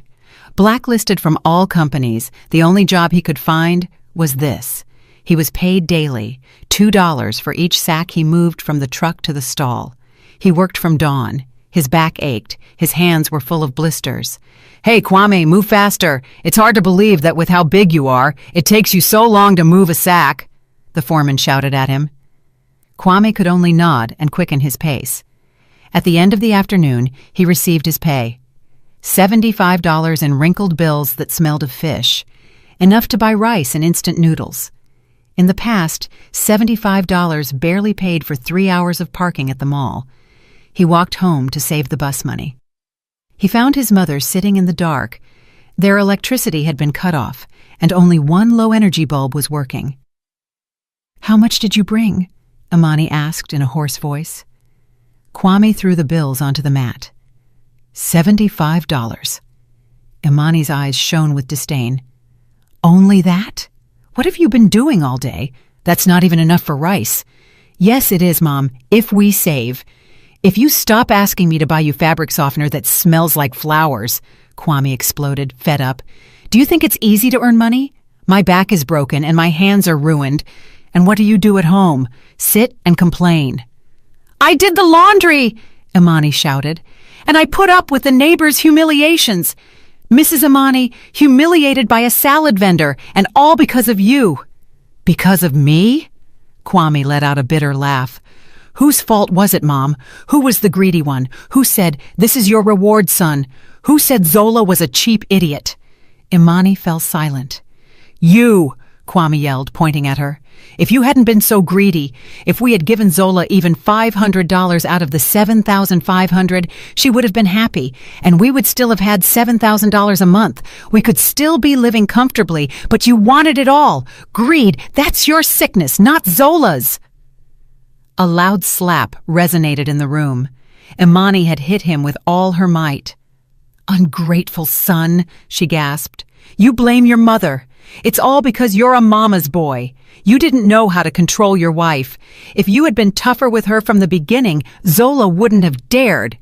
Blacklisted from all companies, the only job he could find was this. He was paid daily, $2 for each sack he moved from the truck to the stall. He worked from dawn. His back ached. His hands were full of blisters. "Hey, Kwame, move faster. It's hard to believe that with how big you are, it takes you so long to move a sack," the foreman shouted at him. Kwame could only nod and quicken his pace. At the end of the afternoon, he received his pay. $75 in wrinkled bills that smelled of fish, enough to buy rice and instant noodles. In the past, $75 barely paid for 3 hours of parking at the mall. He walked home to save the bus money. He found his mother sitting in the dark. Their electricity had been cut off, and only one low-energy bulb was working. "How much did you bring?" Imani asked in a hoarse voice. Kwame threw the bills onto the mat. $75. Imani's eyes shone with disdain. "Only that? What have you been doing all day? That's not even enough for rice." "Yes, it is, Mom, if we save. If you stop asking me to buy you fabric softener that smells like flowers," Kwame exploded, fed up. "Do you think it's easy to earn money? My back is broken and my hands are ruined. And what do you do at home? Sit and complain." "I did the laundry," Imani shouted. "And I put up with the neighbors' humiliations. Mrs. Imani, humiliated by a salad vendor, and all because of you." "Because of me?" Kwame let out a bitter laugh. "Whose fault was it, Mom? Who was the greedy one? Who said, 'This is your reward, son'? Who said Zola was a cheap idiot?" Imani fell silent. "You!" Kwame yelled, pointing at her. "If you hadn't been so greedy, if we had given Zola even $500 out of the $7,500, she would have been happy, and we would still have had $7,000 a month. We could still be living comfortably, but you wanted it all. Greed, that's your sickness, not Zola's." A loud slap resonated in the room. Imani had hit him with all her might. "Ungrateful son," she gasped. "You blame your mother. It's all because you're a mama's boy. You didn't know how to control your wife. If you had been tougher with her from the beginning, Zola wouldn't have dared."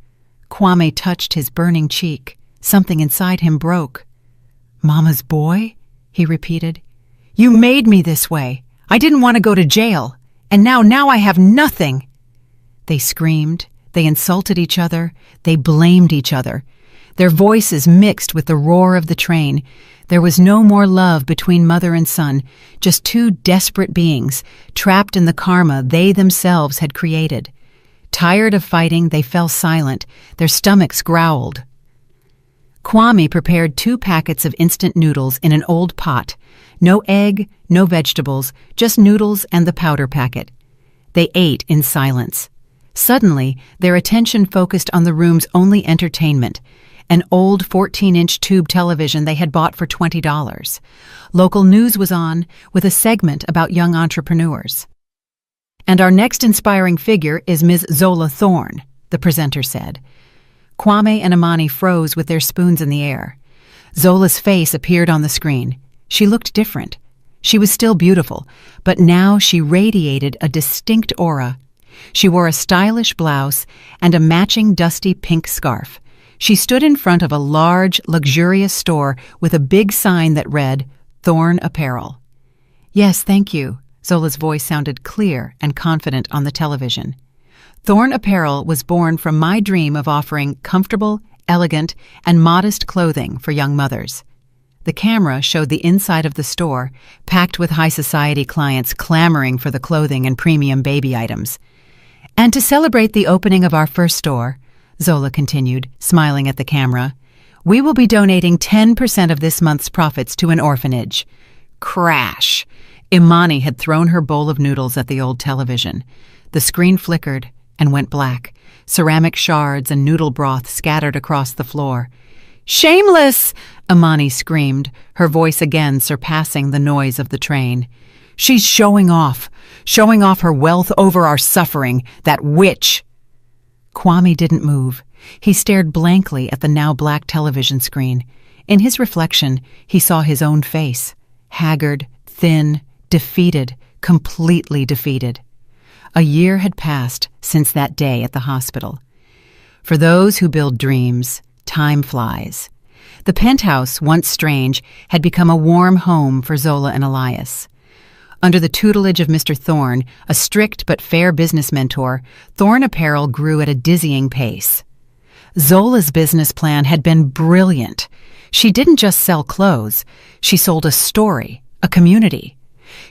Kwame touched his burning cheek. Something inside him broke. "Mama's boy?" he repeated. You made me this way. I didn't want to go to jail. And now I have nothing." They screamed, they insulted each other, they blamed each other. Their voices mixed with the roar of the train. There was no more love between mother and son, just two desperate beings, trapped in the karma they themselves had created. Tired of fighting, they fell silent, their stomachs growled. Kwame prepared 2 packets of instant noodles in an old pot. No egg, no vegetables, just noodles and the powder packet. They ate in silence. Suddenly, their attention focused on the room's only entertainment, an old 14-inch tube television they had bought for $20. Local news was on, with a segment about young entrepreneurs. "And our next inspiring figure is Ms. Zola Thorne," the presenter said. Kwame and Imani froze with their spoons in the air. Zola's face appeared on the screen. She looked different. She was still beautiful, but now she radiated a distinct aura. She wore a stylish blouse and a matching dusty pink scarf. She stood in front of a large, luxurious store with a big sign that read, "Thorne Apparel." "Yes, thank you." Zola's voice sounded clear and confident on the television. Thorne Apparel was born from my dream of offering comfortable, elegant, and modest clothing for young mothers. The camera showed the inside of the store, packed with high society clients clamoring for the clothing and premium baby items. "And to celebrate the opening of our first store," Zola continued, smiling at the camera, "we will be donating 10% of this month's profits to an orphanage." Crash! Imani had thrown her bowl of noodles at the old television. The screen flickered and went black. Ceramic shards and noodle broth scattered across the floor. "Shameless!" Imani screamed, her voice again surpassing the noise of the train. "She's showing off her wealth over our suffering, that witch!" Kwame didn't move. He stared blankly at the now black television screen. In his reflection, he saw his own face, haggard, thin, defeated, completely defeated. A year had passed since that day at the hospital. For those who build dreams, time flies. The penthouse, once strange, had become a warm home for Zola and Elias. Under the tutelage of Mr. Thorne, a strict but fair business mentor, Thorne Apparel grew at a dizzying pace. Zola's business plan had been brilliant. She didn't just sell clothes. She sold a story, a community.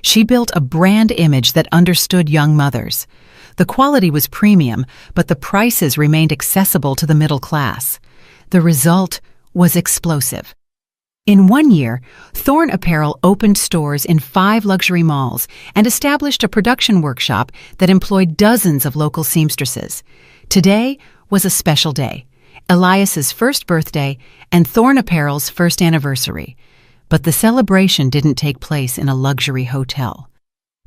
She built a brand image that understood young mothers. The quality was premium, but the prices remained accessible to the middle class. The result was explosive. In 1 year, Thorne Apparel opened stores in 5 luxury malls and established a production workshop that employed dozens of local seamstresses. Today was a special day, Elias's first birthday and Thorne Apparel's first anniversary. But the celebration didn't take place in a luxury hotel.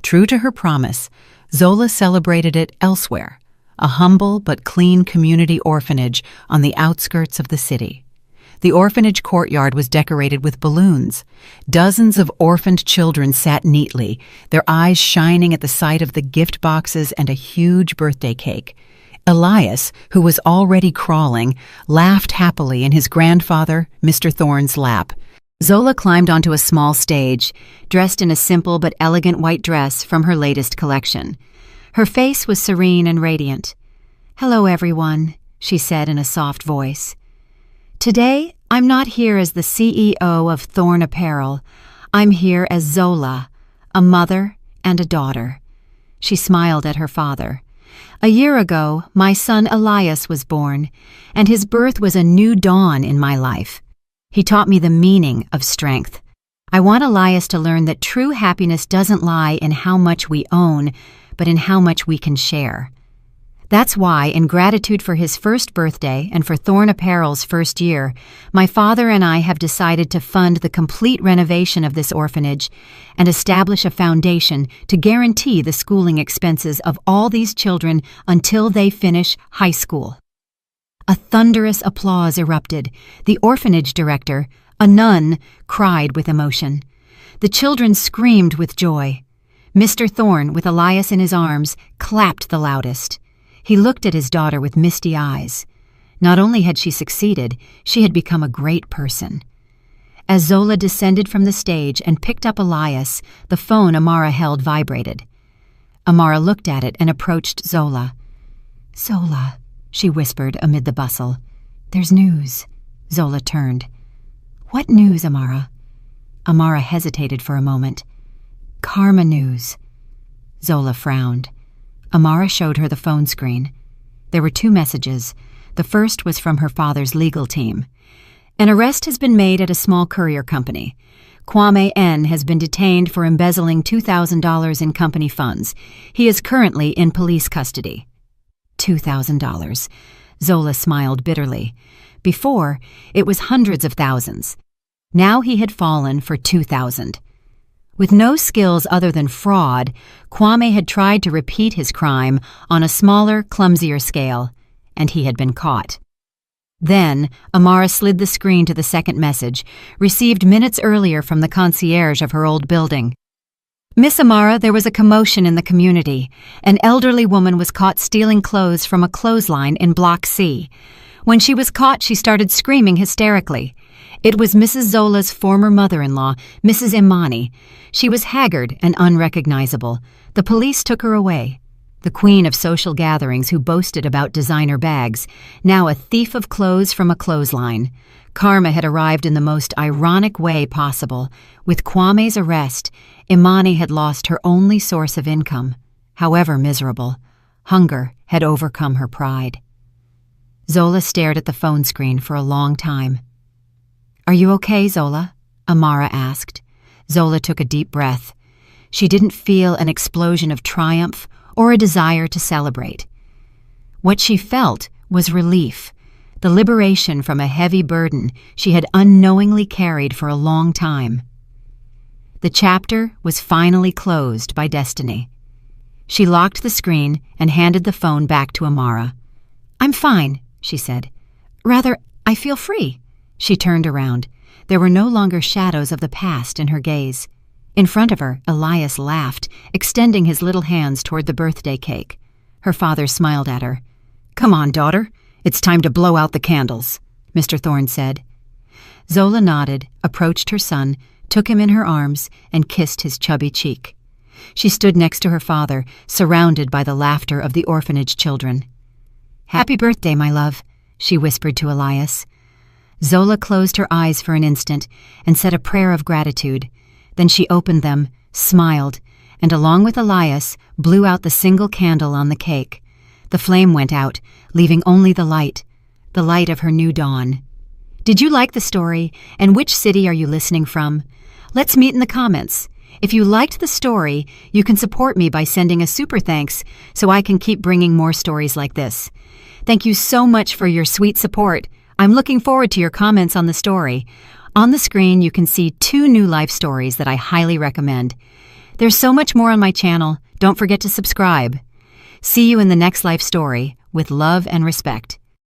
True to her promise, Zola celebrated it elsewhere, a humble but clean community orphanage on the outskirts of the city. The orphanage courtyard was decorated with balloons. Dozens of orphaned children sat neatly, their eyes shining at the sight of the gift boxes and a huge birthday cake. Elias, who was already crawling, laughed happily in his grandfather, Mr. Thorne's lap. Zola climbed onto a small stage, dressed in a simple but elegant white dress from her latest collection. Her face was serene and radiant. "Hello, everyone," she said in a soft voice. "Today, I'm not here as the CEO of Thorne Apparel. I'm here as Zola, a mother and a daughter." She smiled at her father. "A year ago, my son Elias was born, and his birth was a new dawn in my life. He taught me the meaning of strength. I want Elias to learn that true happiness doesn't lie in how much we own, but in how much we can share. That's why, in gratitude for his first birthday and for Thorne Apparel's first year, my father and I have decided to fund the complete renovation of this orphanage and establish a foundation to guarantee the schooling expenses of all these children until they finish high school." A thunderous applause erupted. The orphanage director, a nun, cried with emotion. The children screamed with joy. Mr. Thorne, with Elias in his arms, clapped the loudest. He looked at his daughter with misty eyes. Not only had she succeeded, she had become a great person. As Zola descended from the stage and picked up Elias, the phone Amara held vibrated. Amara looked at it and approached Zola. "Zola," she whispered amid the bustle. "There's news." Zola turned. "What news, Amara?" Amara hesitated for a moment. "Karma news." Zola frowned. Amara showed her the phone screen. There were 2 messages. The first was from her father's legal team. "An arrest has been made at a small courier company. Kwame N. has been detained for embezzling $2,000 in company funds. He is currently in police custody." $2,000. Zola smiled bitterly. Before, it was hundreds of thousands. Now he had fallen for 2,000. With no skills other than fraud, Kwame had tried to repeat his crime on a smaller, clumsier scale, and he had been caught. Then, Amara slid the screen to the second message, received minutes earlier from the concierge of her old building. "Miss Amara, there was a commotion in the community. An elderly woman was caught stealing clothes from a clothesline in Block C. When she was caught, she started screaming hysterically. It was Mrs. Zola's former mother-in-law, Mrs. Imani. She was haggard and unrecognizable. The police took her away. The queen of social gatherings who boasted about designer bags, now a thief of clothes from a clothesline. Karma had arrived in the most ironic way possible. With Kwame's arrest, Imani had lost her only source of income. However miserable, hunger had overcome her pride." Zola stared at the phone screen for a long time. "Are you okay, Zola?" Amara asked. Zola took a deep breath. She didn't feel an explosion of triumph or a desire to celebrate. What she felt was relief, the liberation from a heavy burden she had unknowingly carried for a long time. The chapter was finally closed by destiny. She locked the screen and handed the phone back to Amara. "I'm fine," she said. "Rather, I feel free." She turned around. There were no longer shadows of the past in her gaze. In front of her, Elias laughed, extending his little hands toward the birthday cake. Her father smiled at her. "Come on, daughter. It's time to blow out the candles," Mr. Thorne said. Zola nodded, approached her son, took him in her arms, and kissed his chubby cheek. She stood next to her father, surrounded by the laughter of the orphanage children. "Happy birthday, my love," she whispered to Elias. Zola closed her eyes for an instant and said a prayer of gratitude. Then she opened them, smiled, and along with Elias, blew out the single candle on the cake. The flame went out, leaving only the light of her new dawn. Did you like the story, and which city are you listening from? Let's meet in the comments. If you liked the story, you can support me by sending a super thanks so I can keep bringing more stories like this. Thank you so much for your sweet support. I'm looking forward to your comments on the story. On the screen, you can see 2 new life stories that I highly recommend. There's so much more on my channel. Don't forget to subscribe. See you in the next life story, with love and respect.